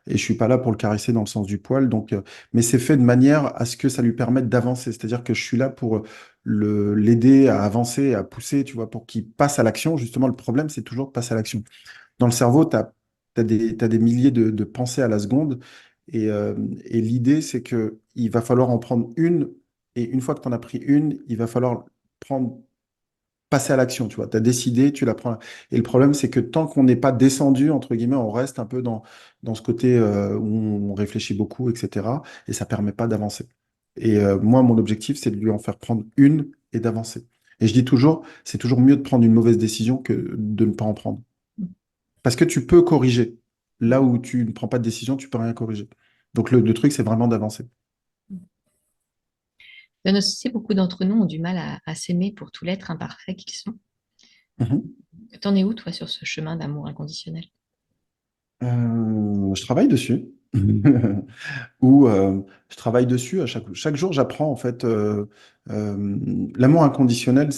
S2: Et je suis pas là pour le caresser dans le sens du poil. Donc, mais c'est fait de manière à ce que ça lui permette d'avancer. C'est-à-dire que je suis là pour l'aider à avancer, à pousser, tu vois, pour qu'il passe à l'action. Justement, le problème, c'est toujours de passer à l'action. Dans le cerveau, tu as, t'as des milliers de pensées à la seconde. Et l'idée, c'est que il va falloir en prendre une. Et une fois que tu en as pris une, il va falloir prendre, passer à l'action. Tu vois, tu as décidé, tu la prends. Et le problème, c'est que tant qu'on n'est pas descendu, entre guillemets, on reste un peu dans ce côté où on réfléchit beaucoup, etc. Et ça permet pas d'avancer. Et moi, mon objectif, c'est de lui en faire prendre une et d'avancer. Et je dis toujours, c'est toujours mieux de prendre une mauvaise décision que de ne pas en prendre. Parce que tu peux corriger. Là où tu ne prends pas de décision, tu peux rien corriger. Donc le truc, c'est vraiment d'avancer.
S1: Dans notre société, beaucoup d'entre nous ont du mal à s'aimer pour tout l'être imparfait qu'ils sont.
S2: Mhm.
S1: T'en es où, toi, sur ce chemin d'amour inconditionnel?
S2: Je travaille dessus. Ou je travaille dessus à chaque jour, j'apprends en fait. L'amour inconditionnel,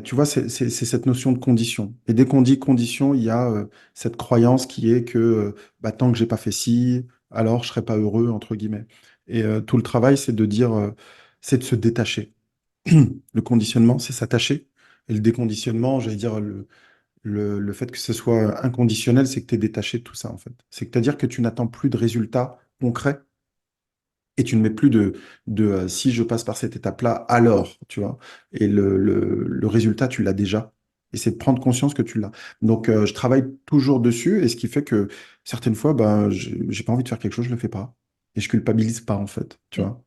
S2: tu vois, c'est cette notion de condition. Et dès qu'on dit condition, il y a cette croyance qui est que bah, tant que j'ai pas fait ci, alors je serai pas heureux, entre guillemets. Et tout le travail, c'est de dire, c'est de se détacher. Le conditionnement, c'est s'attacher. Et le déconditionnement, j'allais dire, le fait que ce soit inconditionnel, c'est que tu es détaché de tout ça, en fait. C'est-à-dire que tu n'attends plus de résultats concrets et tu ne mets plus de si je passe par cette étape-là, alors, tu vois. Et le résultat, tu l'as déjà. Et c'est de prendre conscience que tu l'as. Donc, je travaille toujours dessus, et ce qui fait que certaines fois, ben, j'ai pas envie de faire quelque chose, je le fais pas. Et je culpabilise pas, en fait, tu
S1: Oui.
S2: vois.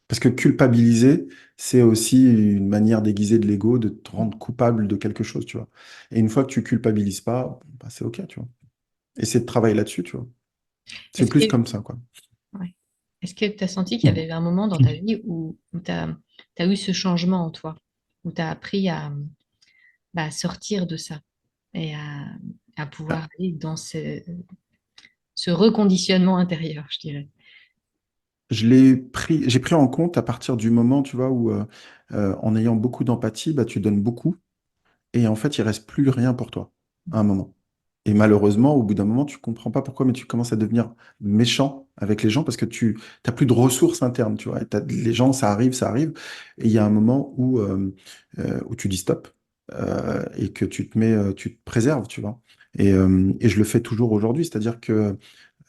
S2: Parce que culpabiliser, c'est aussi une manière déguisée de l'ego de te rendre coupable de quelque chose, tu vois. Et une fois que tu culpabilises pas, bah, c'est OK, tu vois. Et c'est de travailler là-dessus, tu vois. C'est
S1: Est-ce
S2: plus
S1: que,
S2: comme ça, quoi.
S1: ouais. Est-ce que tu as senti qu'il y avait eu un moment dans ta vie où tu as eu ce changement en toi, où tu as appris à bah, sortir de ça et à pouvoir aller dans ce reconditionnement intérieur, je dirais.
S2: J'ai pris en compte à partir du moment, tu vois, où en ayant beaucoup d'empathie, bah, tu donnes beaucoup et en fait, il reste plus rien pour toi à un moment. Et malheureusement, au bout d'un moment, tu comprends pas pourquoi, mais tu commences à devenir méchant avec les gens parce que tu n'as plus de ressources internes, tu vois. Et les gens, ça arrive. Et il y a un moment où tu dis stop et que tu te préserves, tu vois. Et je le fais toujours aujourd'hui, c'est-à-dire que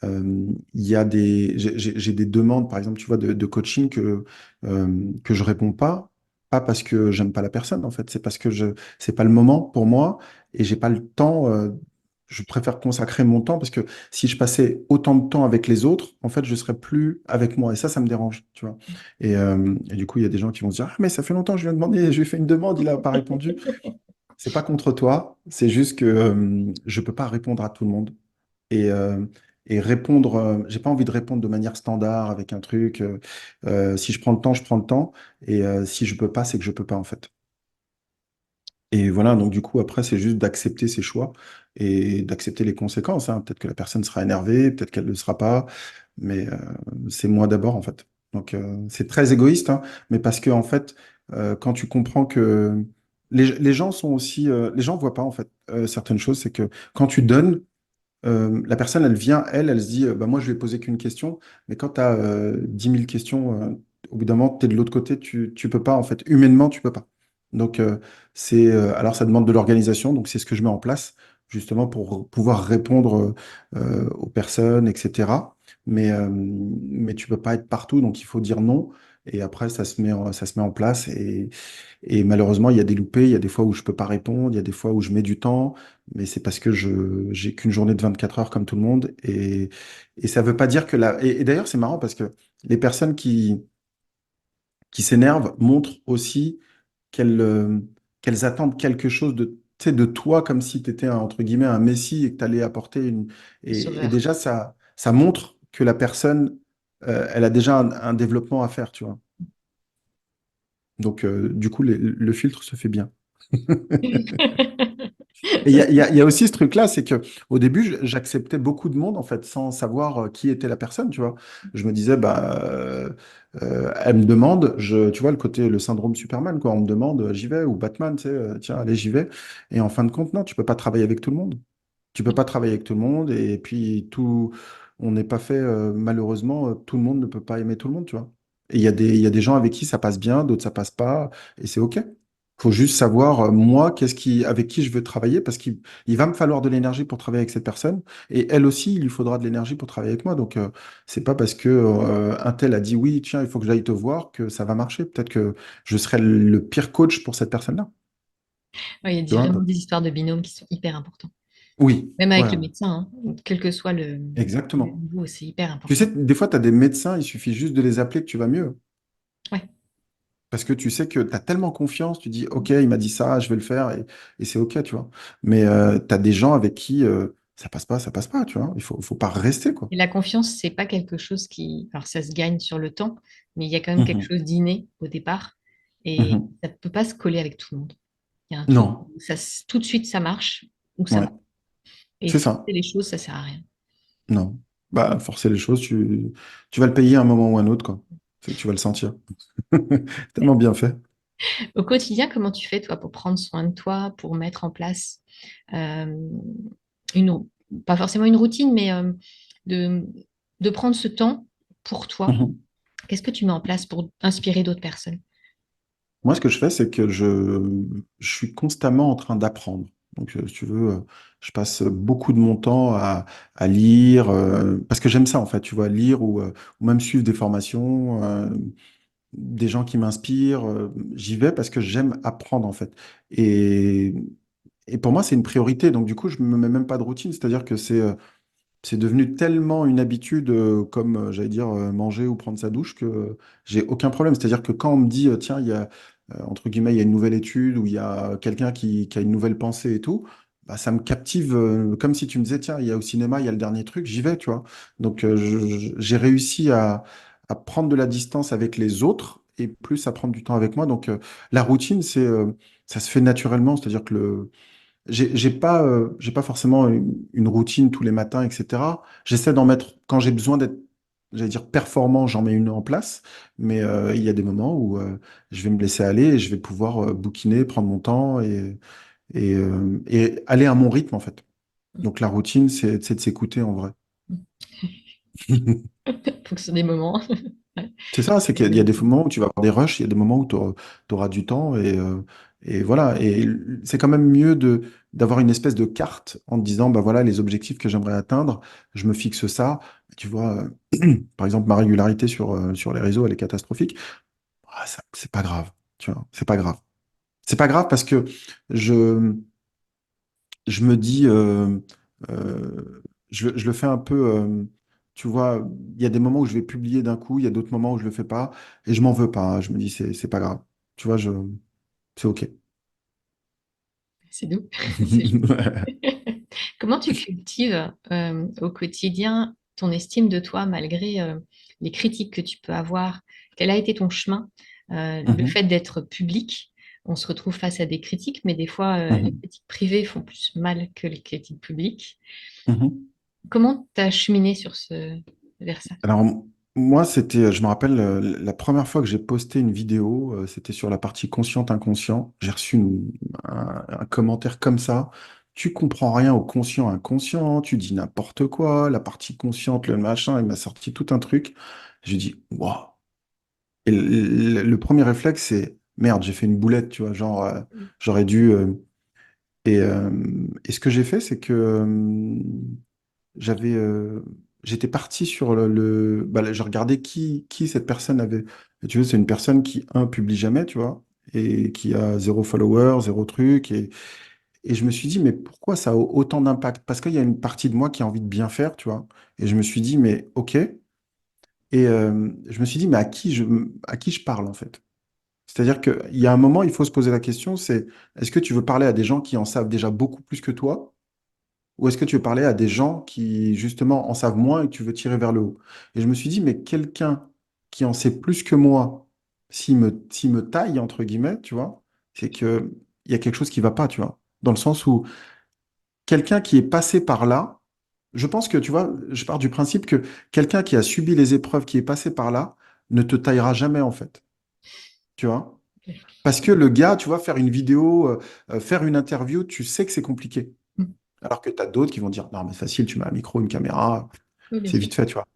S2: il y a j'ai des demandes, par exemple, tu vois, de coaching que je réponds pas parce que j'aime pas la personne, en fait, c'est parce que c'est pas le moment pour moi et j'ai pas le temps. Je préfère consacrer mon temps parce que si je passais autant de temps avec les autres, en fait, je serais plus avec moi et ça me dérange, tu vois. Et du coup, il y a des gens qui vont se dire, ah, mais ça fait longtemps que je lui ai demandé, je lui ai fait une demande, il a pas répondu. C'est pas contre toi, c'est juste que je peux pas répondre à tout le monde et, et répondre. J'ai pas envie de répondre de manière standard avec un truc. Si je prends le temps, je prends le temps. Et si je peux pas, c'est que je peux pas en fait. Et voilà, donc du coup, après, c'est juste d'accepter ses choix et d'accepter les conséquences, hein. Peut-être que la personne sera énervée, peut-être qu'elle ne le sera pas, mais c'est moi d'abord en fait. Donc c'est très égoïste, hein, mais parce que en fait, quand tu comprends que les gens sont aussi, les gens voient pas en fait certaines choses, c'est que quand tu donnes, la personne, elle vient, elle se dit, bah, moi, je vais poser qu'une question, mais quand tu as 10 000 questions, au bout d'un moment, tu es de l'autre côté, tu peux pas, en fait, humainement, tu peux pas. Donc, alors, ça demande de l'organisation, donc c'est ce que je mets en place, justement, pour pouvoir répondre aux personnes, etc. Mais tu peux pas être partout, donc il faut dire non, et après, ça se met en place, et malheureusement, il y a des loupés, il y a des fois où je peux pas répondre, il y a des fois où je mets du temps, mais c'est parce que j'ai qu'une journée de 24 heures comme tout le monde. Et ça veut pas dire que la. Et d'ailleurs, c'est marrant parce que les personnes qui s'énervent montrent aussi qu'elles attendent quelque chose tu sais, de toi, comme si tu étais, entre guillemets, un messie et que tu allais apporter une.
S1: Le
S2: Et
S1: sauveur.
S2: déjà, ça montre que la personne, elle a déjà un développement à faire, tu vois. Donc, du coup, le filtre se fait bien. Et il y a aussi ce truc-là, c'est que au début, j'acceptais beaucoup de monde en fait, sans savoir qui était la personne, tu vois. Je me disais, bah, elle me demande, tu vois, le syndrome Superman, quoi. On me demande, j'y vais, ou Batman, tu sais, tiens, allez, j'y vais. Et en fin de compte, non, tu peux pas travailler avec tout le monde. Tu peux pas travailler avec tout le monde, et puis on n'est pas fait, malheureusement, tout le monde ne peut pas aimer tout le monde, tu vois. Et il y a des gens avec qui ça passe bien, d'autres ça passe pas, et c'est OK. Faut juste savoir, moi, avec qui je veux travailler, parce qu'il va me falloir de l'énergie pour travailler avec cette personne, et elle aussi, il lui faudra de l'énergie pour travailler avec moi. Donc, c'est pas parce que un tel a dit oui, tiens, il faut que j'aille te voir que ça va marcher. Peut-être que je serai le pire coach pour cette personne-là.
S1: Ouais, il y a
S2: Tu vois?
S1: vraiment des histoires de binômes qui sont hyper importantes.
S2: Oui,
S1: Même avec le
S2: voilà,
S1: médecin, hein, quel que soit le
S2: exactement.
S1: niveau, c'est hyper
S2: Tu sais,
S1: important.
S2: des fois, tu as des médecins, il suffit juste de les appeler que tu vas mieux.
S1: Ouais.
S2: Parce que tu sais que tu as tellement confiance, tu dis, OK, il m'a dit ça, je vais le faire, et c'est OK, tu vois. Mais tu as des gens avec qui ça passe pas, tu vois. Faut pas rester, quoi.
S1: Et la confiance, c'est pas quelque chose qui... Alors, ça se gagne sur le temps, mais il y a quand même quelque
S2: Mhm,
S1: chose d'inné au départ. Et
S2: mhm.
S1: ça ne peut pas se coller avec tout le monde. Il y a un truc
S2: Non,
S1: où tout de suite, ça marche ou ça
S2: ouais,
S1: marche. Et
S2: c'est
S1: forcer
S2: ça.
S1: les choses, ça sert à rien.
S2: Non. Bah, forcer les choses, tu vas le payer à un moment ou à un autre, quoi. Tu vas le sentir. Tellement bien fait.
S1: Au quotidien, comment tu fais, toi, pour prendre soin de toi, pour mettre en place euh, une, pas forcément une routine, mais de, de prendre ce temps pour toi?
S2: Mhm.
S1: Qu'est-ce que tu mets en place pour inspirer d'autres personnes?
S2: Moi, ce que je fais, c'est que je suis constamment en train d'apprendre. Donc, si tu veux, je passe beaucoup de mon temps à lire, parce que j'aime ça, en fait, tu vois, lire ou même suivre des formations, des gens qui m'inspirent. J'y vais parce que j'aime apprendre, en fait. Et, et pour moi, c'est une priorité. Donc, du coup, je me mets même pas de routine. C'est-à-dire que c'est devenu tellement une habitude, comme j'allais dire, manger ou prendre sa douche, que j'ai aucun problème. C'est-à-dire que quand on me dit, tiens, il y a, entre guillemets, il y a une nouvelle étude ou il y a quelqu'un qui a une nouvelle pensée et tout, bah, ça me captive, comme si tu me disais, tiens, il y a au cinéma, il y a le dernier truc, j'y vais, tu vois. Donc, j'ai réussi à prendre de la distance avec les autres et plus à prendre du temps avec moi. Donc, la routine, ça se fait naturellement. C'est-à-dire que j'ai pas forcément une routine tous les matins, etc. J'essaie d'en mettre quand j'ai besoin d'être, j'allais dire performant, j'en mets une en place. Mais il y a des moments où je vais me laisser aller et je vais pouvoir bouquiner, prendre mon temps et aller à mon rythme en fait. Donc la routine, c'est de s'écouter en vrai.
S1: Faut que ce soit des moments.
S2: C'est ça, c'est qu'il y a des moments où tu vas avoir des rushs, il y a des moments où tu auras du temps et voilà. Et c'est quand même mieux d'avoir une espèce de carte en te disant, bah voilà, les objectifs que j'aimerais atteindre, je me fixe ça. Tu vois, par exemple, ma régularité sur les réseaux, elle est catastrophique. Ah, c'est pas grave, tu vois, c'est pas grave. C'est pas grave parce que je, je me dis, je le fais un peu, tu vois, il y a des moments où je vais publier d'un coup, il y a d'autres moments où je le fais pas, et je m'en veux pas, hein. Je me dis, c'est pas grave. Tu vois, c'est OK.
S1: C'est doux. C'est Comment tu cultives au quotidien ton estime de toi malgré les critiques que tu peux avoir? Quel a été ton chemin? Le
S2: Mhm,
S1: fait d'être public, on se retrouve face à des critiques, mais des fois, les
S2: mhm,
S1: critiques privées font plus mal que les critiques publiques.
S2: mhm.
S1: Comment tu as cheminé vers ça?
S2: Alors, moi, je me rappelle, la première fois que j'ai posté une vidéo, c'était sur la partie conscient-inconscient. J'ai reçu un commentaire comme ça. Tu comprends rien au conscient-inconscient, tu dis n'importe quoi, la partie consciente, le machin, il m'a sorti tout un truc. J'ai dit, waouh. Et le premier réflexe, c'est, merde, j'ai fait une boulette, tu vois, genre, j'aurais dû. Et ce que j'ai fait, c'est que j'avais, j'étais parti sur bah, je regardais qui cette personne avait. Et tu vois, c'est une personne qui, publie jamais, tu vois, et qui a zéro follower, zéro truc. Et je me suis dit, mais pourquoi ça a autant d'impact? Parce qu'il y a une partie de moi qui a envie de bien faire, tu vois. Et je me suis dit, mais ok. Et je me suis dit, mais à qui je parle, en fait? C'est-à-dire qu'il y a un moment, il faut se poser la question, c'est est-ce que tu veux parler à des gens qui en savent déjà beaucoup plus que toi? Ou est-ce que tu veux parler à des gens qui, justement, en savent moins et que tu veux tirer vers le haut? Et je me suis dit, mais quelqu'un qui en sait plus que moi, s'il me taille, entre guillemets, tu vois, c'est que il y a quelque chose qui va pas, tu vois. Dans le sens où quelqu'un qui est passé par là, je pense que, tu vois, je pars du principe que quelqu'un qui a subi les épreuves, qui est passé par là, ne te taillera jamais, en fait. Tu vois? Parce que le gars, tu vois, faire une vidéo, faire une interview, tu sais que c'est compliqué. Alors que tu as d'autres qui vont dire, non, mais facile, tu mets un micro, une caméra,
S1: Oui, bien
S2: c'est
S1: sûr.
S2: vite fait, tu vois.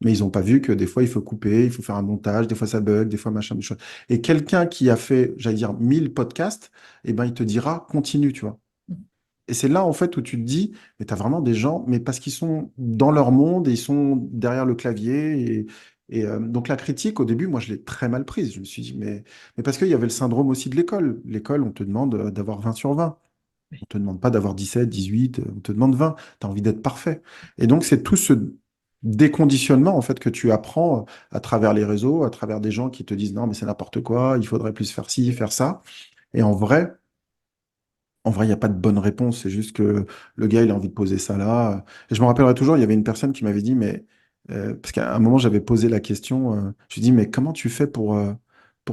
S2: Mais ils n'ont pas vu que des fois, il faut couper, il faut faire un montage, des fois ça bug, des fois machin, des choses. Et quelqu'un qui a fait, j'allais dire, 1000 podcasts, eh ben, il te dira, continue, tu vois. Et c'est là, en fait, où tu te dis, mais tu as vraiment des gens, mais parce qu'ils sont dans leur monde et ils sont derrière le clavier. Donc la critique, au début, moi, je l'ai très mal prise. Je me suis dit, mais parce qu'il y avait le syndrome aussi de l'école. L'école, on te demande d'avoir 20 sur 20. On te demande pas d'avoir 17, 18, on te demande 20. Tu as envie d'être parfait. Et donc, c'est tout ce déconditionnement, en fait, que tu apprends à travers les réseaux, à travers des gens qui te disent, non, mais c'est n'importe quoi, il faudrait plus faire ci, faire ça. Et en vrai, en vrai, il n'y a pas de bonne réponse. C'est juste que le gars, il a envie de poser ça là. Et je me rappellerai toujours, il y avait une personne qui m'avait dit, mais parce qu'à un moment, j'avais posé la question, je lui dis, mais comment tu fais pour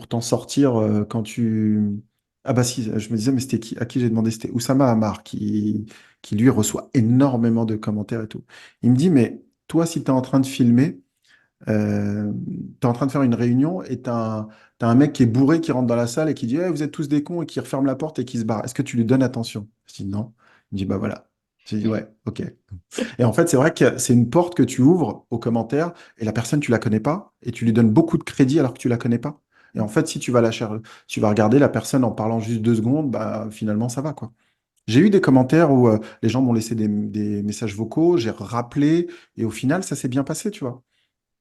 S2: t'en sortir quand tu... Ah bah si, je me disais, mais c'était qui, à qui j'ai demandé? C'était Oussama Hamar, qui lui reçoit énormément de commentaires et tout. Il me dit, mais toi, si tu es en train de filmer, tu es en train de faire une réunion et t'as un mec qui est bourré qui rentre dans la salle et qui dit, Eh, vous êtes tous des cons et qui referme la porte et qui se barre. Est-ce que tu lui donnes attention? Je dis non. Il me dit, bah voilà. J'ai dit, ouais, ok. Et en fait, c'est vrai que c'est une porte que tu ouvres aux commentaires et la personne, tu la connais pas et tu lui donnes beaucoup de crédit alors que tu la connais pas. Et en fait, si tu vas tu vas regarder la personne en parlant juste 2 secondes, bah finalement, ça va, quoi. J'ai eu des commentaires où les gens m'ont laissé des messages vocaux, j'ai rappelé et au final, ça s'est bien passé, tu vois.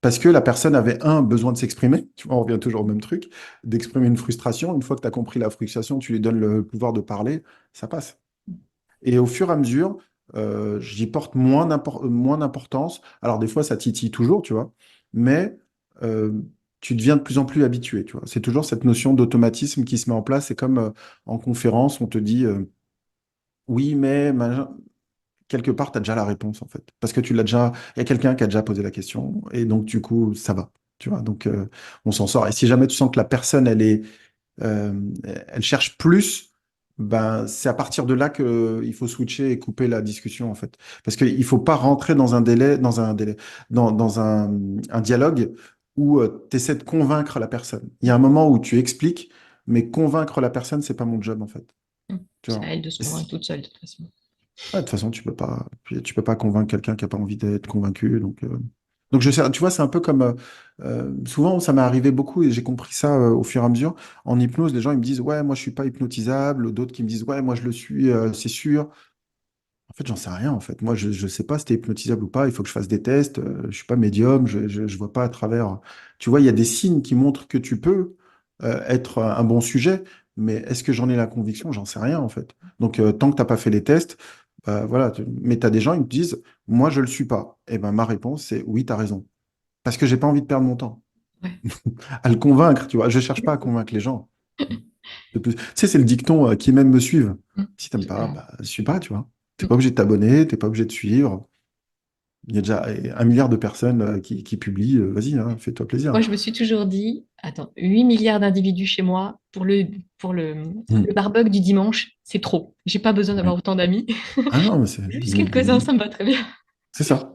S2: Parce que la personne avait, un, besoin de s'exprimer, tu vois, on revient toujours au même truc, d'exprimer une frustration. Une fois que tu as compris la frustration, tu lui donnes le pouvoir de parler, ça passe. Et au fur et à mesure, j'y porte moins d'importance. Alors des fois, ça titille toujours, tu vois, mais euh, tu deviens de plus en plus habitué, tu vois. C'est toujours cette notion d'automatisme qui se met en place. C'est comme en conférence, on te dit, oui, mais quelque part, tu as déjà la réponse, en fait. Parce que tu l'as déjà, il y a quelqu'un qui a déjà posé la question, et donc, du coup, ça va. Tu vois, donc, on s'en sort. Et si jamais tu sens que la personne, euh, elle cherche plus, ben, c'est à partir de là qu'il faut switcher et couper la discussion, en fait. Parce qu'il ne faut pas rentrer dans un dialogue où tu essaies de convaincre la personne. Il y a un moment où tu expliques, mais convaincre la personne, c'est pas mon job, en fait. Tu
S1: C'est à
S2: vois.
S1: elle de se convaincre toute seule, de toute façon.
S2: Ouais, de toute façon, tu peux pas convaincre quelqu'un qui n'a pas envie d'être convaincu. Donc je sais, tu vois, c'est un peu comme souvent ça m'est arrivé beaucoup et j'ai compris ça au fur et à mesure. En hypnose, les gens ils me disent ouais, moi je suis pas hypnotisable. D'autres qui me disent ouais, moi je le suis, c'est sûr. En fait, j'en sais rien. En fait, moi je sais pas si t'es hypnotisable ou pas. Il faut que je fasse des tests. Je suis pas médium. Je vois pas à travers. Tu vois, il y a des signes qui montrent que tu peux être un bon sujet, mais est-ce que j'en ai la conviction? J'en sais rien en fait. Donc tant que t'as pas fait les tests. Voilà, mais tu as des gens, ils me disent, moi, je le suis pas. Et ben, ma réponse, c'est oui, tu as raison. Parce que j'ai pas envie de perdre mon temps
S1: Ouais.
S2: à le convaincre, tu vois. Je cherche pas à convaincre les gens. Tu sais, c'est le dicton qui m'aime me suivre. Si t'aimes pas, bah, suis pas, tu vois. T'es pas obligé de t'abonner, t'es pas obligé de suivre. Il y a déjà 1 milliard de personnes qui publient. Vas-y, hein, fais-toi plaisir.
S1: Moi, je me suis toujours dit, attends, 8 milliards d'individus chez moi, le
S2: Hmm.
S1: barbecue du dimanche, c'est trop. J'ai pas besoin d'avoir
S2: Ouais.
S1: autant d'amis.
S2: Ah non, mais
S1: Juste quelques-uns, ça me va très bien.
S2: c'est ça.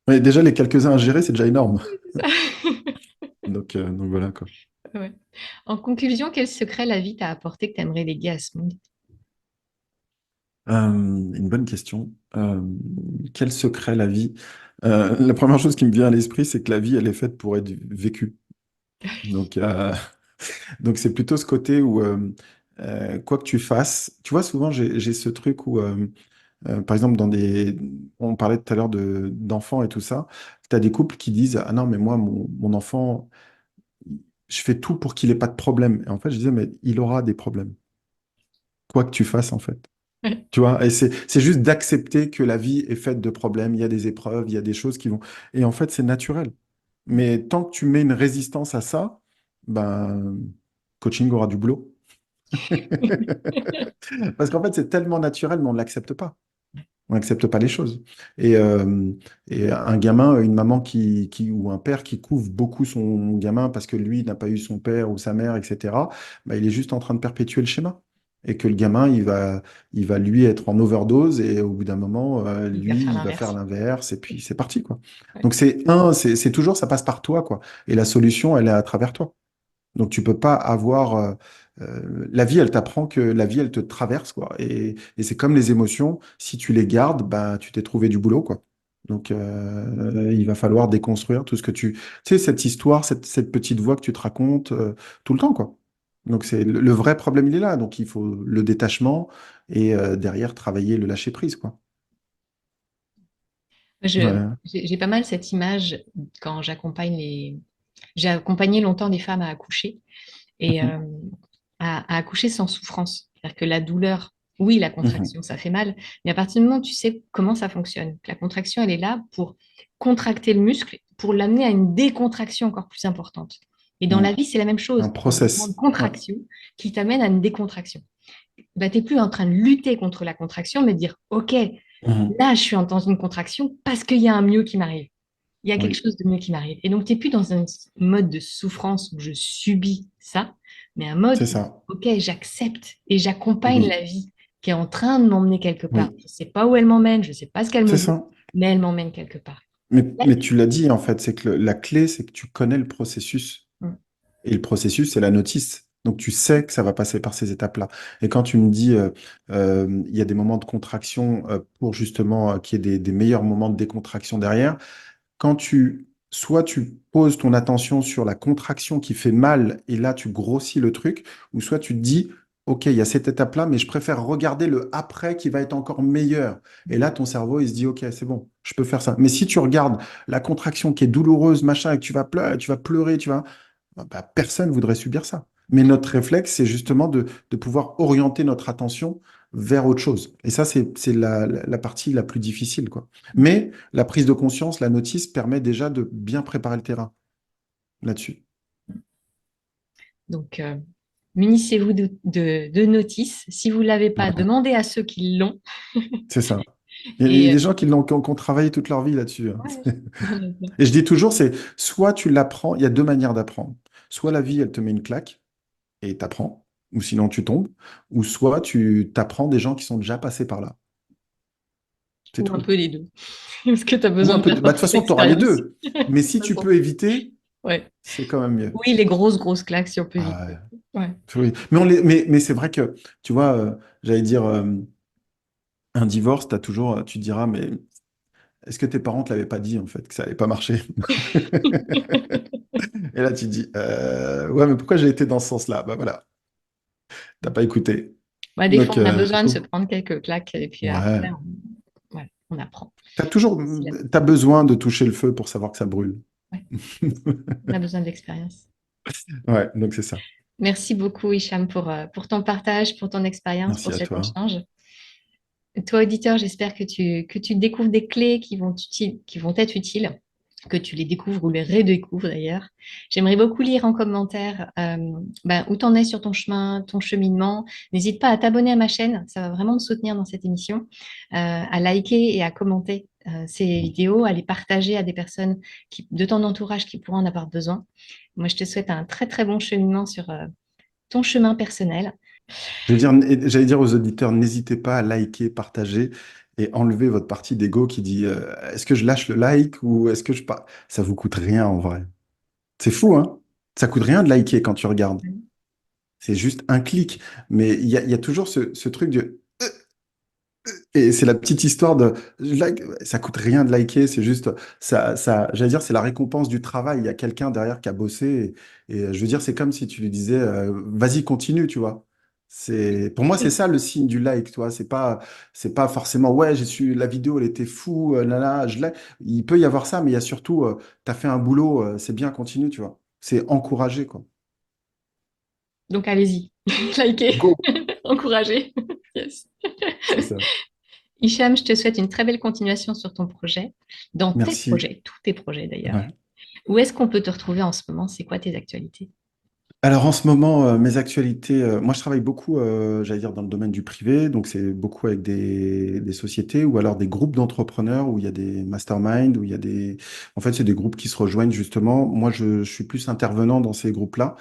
S2: Mais déjà, les quelques-uns à gérer, c'est déjà énorme.
S1: C'est ça.
S2: Donc voilà, quoi.
S1: Ouais. En conclusion, quel secret la vie t'a apporté que tu aimerais léguer à ce monde?
S2: Une bonne question. Quel secret la vie? La première chose qui me vient à l'esprit, c'est que la vie, elle est faite pour être vécue. Donc, donc c'est plutôt ce côté où, quoi que tu fasses, tu vois, souvent, j'ai ce truc où, par exemple, on parlait tout à l'heure d'enfants et tout ça, tu as des couples qui disent, ah non, mais moi, mon enfant, je fais tout pour qu'il ait pas de problème. Et en fait, je disais, mais il aura des problèmes, quoi que tu fasses, en fait.
S1: Ouais.
S2: Tu vois, et c'est juste d'accepter que la vie est faite de problèmes, il y a des épreuves, il y a des choses qui vont... Et en fait, c'est naturel. Mais tant que tu mets une résistance à ça, ben, coaching aura du boulot. Parce qu'en fait, c'est tellement naturel, mais on ne l'accepte pas. On n'accepte pas les choses. Et un gamin, une maman ou un père qui couvre beaucoup son gamin parce que lui n'a pas eu son père ou sa mère, etc., bah, il est juste en train de perpétuer le schéma. Et que le gamin, il va lui être en overdose et au bout d'un moment,
S1: Il va
S2: lui,
S1: faire
S2: il va faire
S1: l'inverse.
S2: l'inverse et puis c'est parti, quoi.
S1: Ouais.
S2: Donc c'est toujours, ça passe par toi, quoi. Et la solution, elle est à travers toi. Donc tu peux pas avoir la vie, elle t'apprend que la vie, elle te traverse quoi. Et c'est comme les émotions, si tu les gardes, bah tu t'es trouvé du boulot quoi. Donc il va falloir déconstruire tout ce que tu sais cette histoire, cette petite voix que tu te racontes tout le temps quoi. Donc c'est le vrai problème, il est là. Donc il faut le détachement et derrière travailler le lâcher prise quoi. Ouais.
S1: J'ai pas mal cette image quand j'accompagne les... J'ai accompagné longtemps des femmes à accoucher et
S2: Mhm.
S1: à accoucher sans souffrance. C'est-à-dire que la douleur, oui, la
S2: Mhm.
S1: contraction, ça fait mal, mais à partir du moment où tu sais comment ça fonctionne, que la contraction, elle est là pour contracter le muscle, pour l'amener à une décontraction encore plus importante. Et dans la
S2: Mhm.
S1: vie, c'est la même
S2: Un
S1: chose. Il y a un moment de
S2: process. Ouais.
S1: contraction qui t'amène à une décontraction. bah, tu n'es plus en train de lutter contre la contraction, mais de dire, OK,
S2: Mhm.
S1: là, je suis dans une contraction parce qu'il y a un mieux qui m'arrive. Il y a quelque
S2: Oui,
S1: chose de mieux qui m'arrive. Et donc, tu n'es plus dans un mode de souffrance où je subis ça, mais un mode
S2: c'est
S1: où,
S2: ça.
S1: OK, j'accepte et j'accompagne
S2: Oui,
S1: la vie qui est en train de m'emmener quelque part.
S2: oui,
S1: Je ne sais pas où elle m'emmène, je ne sais pas ce qu'elle me
S2: c'est
S1: dit,
S2: ça.
S1: mais elle m'emmène quelque part.
S2: Mais tu l'as dit, en fait, c'est que la clé, c'est que tu connais le processus.
S1: Mm.
S2: Et le processus, c'est la notice. Donc, tu sais que ça va passer par ces étapes-là. Et quand tu me dis, il y a des moments de contraction pour justement qu'il y ait des meilleurs moments de décontraction derrière, quand soit tu poses ton attention sur la contraction qui fait mal et là, tu grossis le truc, ou soit tu te dis, OK, il y a cette étape-là, mais je préfère regarder le après qui va être encore meilleur. Et là, ton cerveau, il se dit, OK, c'est bon, je peux faire ça. Mais si tu regardes la contraction qui est douloureuse, machin, et que tu vas pleurer, bah, personne voudrait subir ça. Mais notre réflexe, c'est justement de pouvoir orienter notre attention vers autre chose. Et ça, c'est la partie la plus difficile, quoi. Mais la prise de conscience, la notice, permet déjà de bien préparer le terrain là-dessus.
S1: Donc, munissez-vous de notices. Si vous ne l'avez pas,
S2: Ouais,
S1: demandez à ceux qui l'ont.
S2: c'est ça. Il y a
S1: Et
S2: des gens qui ont travaillé toute leur vie là-dessus, hein.
S1: ouais, honnêtement.
S2: Et je dis toujours, c'est soit tu l'apprends, il y a deux manières d'apprendre. Soit la vie, elle te met une claque et t'apprends, ou sinon tu tombes, ou soit tu t'apprends des gens qui sont déjà passés par là. C'est
S1: Ou un
S2: tout.
S1: peu les deux. Parce que tu as
S2: Ou
S1: besoin
S2: un
S1: de
S2: peu
S1: faire
S2: de... bah, de toute
S1: cette
S2: façon, tu auras les
S1: expérience.
S2: deux. Mais si tu peux éviter,
S1: Ouais.
S2: c'est quand même mieux.
S1: Oui, les grosses, grosses claques, si on peut
S2: Ah
S1: éviter.
S2: ouais.
S1: Ouais.
S2: Oui. Mais c'est vrai que, tu vois, j'allais dire, un divorce, tu te diras, mais est-ce que tes parents te l'avaient pas dit, en fait, que ça allait pas marcher? Et là, tu te dis, ouais, mais pourquoi j'ai été dans ce sens-là? Bah voilà, t'as pas écouté.
S1: Ouais, des fois,
S2: Donc,
S1: on a besoin de se prendre quelques claques et puis après,
S2: ouais.
S1: ouais, on apprend. C'est la vie.
S2: T'as besoin de toucher le feu pour savoir que ça brûle.
S1: Ouais, on a besoin d'expérience.
S2: Ouais, donc c'est ça.
S1: Merci beaucoup, Hicham, pour ton partage, pour ton expérience,
S2: Merci
S1: pour
S2: à
S1: cet
S2: toi.
S1: échange. Toi, auditeur, j'espère que tu découvres des clés qui vont être utiles, que tu les découvres ou les redécouvres d'ailleurs. J'aimerais beaucoup lire en commentaire où tu en es sur ton chemin, ton cheminement. N'hésite pas à t'abonner à ma chaîne, ça va vraiment me soutenir dans cette émission, à liker et à commenter ces vidéos, à les partager à des personnes de ton entourage qui pourraient en avoir besoin. Moi, je te souhaite un très très bon cheminement sur ton chemin personnel.
S2: J'allais dire aux auditeurs, n'hésitez pas à liker, partager et enlever votre partie d'ego qui dit est-ce que je lâche le like ou est-ce que je pas. Ça vous coûte rien en vrai. C'est fou, hein? Ça coûte rien de liker quand tu regardes. C'est juste un clic. Mais il y a toujours ce truc de. Et c'est la petite histoire de. Ça coûte rien de liker, c'est juste. J'allais dire, c'est la récompense du travail. Il y a quelqu'un derrière qui a bossé. Et je veux dire, c'est comme si tu lui disais vas-y, continue, tu vois. Pour moi, c'est ça le signe du like, toi. C'est pas forcément ouais, j'ai su la vidéo, elle était fou, là, là, je like. Il peut y avoir ça, mais il y a surtout t'as fait un boulot, c'est bien, continue, tu vois. C'est encourager, quoi.
S1: Donc allez-y, likez,
S2: Go!
S1: encouragez. Yes.
S2: C'est ça.
S1: Hicham, je te souhaite une très belle continuation sur ton projet, dans tes
S2: Merci.
S1: projets, tous tes projets d'ailleurs.
S2: Ouais.
S1: Où est-ce qu'on peut te retrouver en ce moment? C'est quoi tes actualités?
S2: Alors en ce moment, mes actualités, moi je travaille beaucoup, j'allais dire, dans le domaine du privé, donc c'est beaucoup avec des sociétés ou alors des groupes d'entrepreneurs où il y a des masterminds, où il y a des... En fait, c'est des groupes qui se rejoignent justement. Moi, je suis plus intervenant dans ces groupes-là.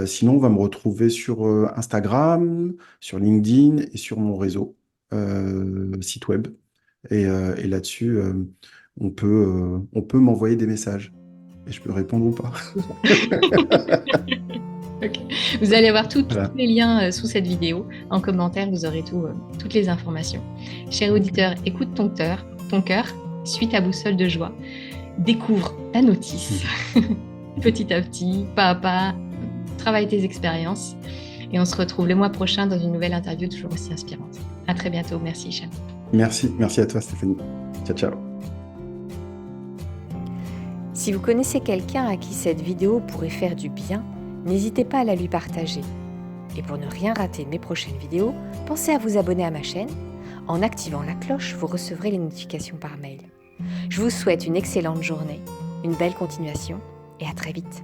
S2: Sinon, on va me retrouver sur Instagram, sur LinkedIn et sur mon réseau, site web. Et là-dessus, on peut m'envoyer des messages et je peux répondre ou pas.
S1: Ok. Vous allez avoir tous
S2: Voilà.
S1: les liens sous cette vidéo. En commentaire, vous aurez toutes les informations. Cher auditeur, écoute ton cœur, suis ta boussole de joie, découvre ta notice petit à petit, pas à pas, travaille tes expériences et on se retrouve le mois prochain dans une nouvelle interview toujours aussi inspirante. À très bientôt. Merci, Hicham.
S2: Merci à toi, Stéphanie. Ciao, ciao.
S3: Si vous connaissez quelqu'un à qui cette vidéo pourrait faire du bien, n'hésitez pas à la lui partager. Et pour ne rien rater de mes prochaines vidéos, pensez à vous abonner à ma chaîne. En activant la cloche, vous recevrez les notifications par mail. Je vous souhaite une excellente journée, une belle continuation et à très vite.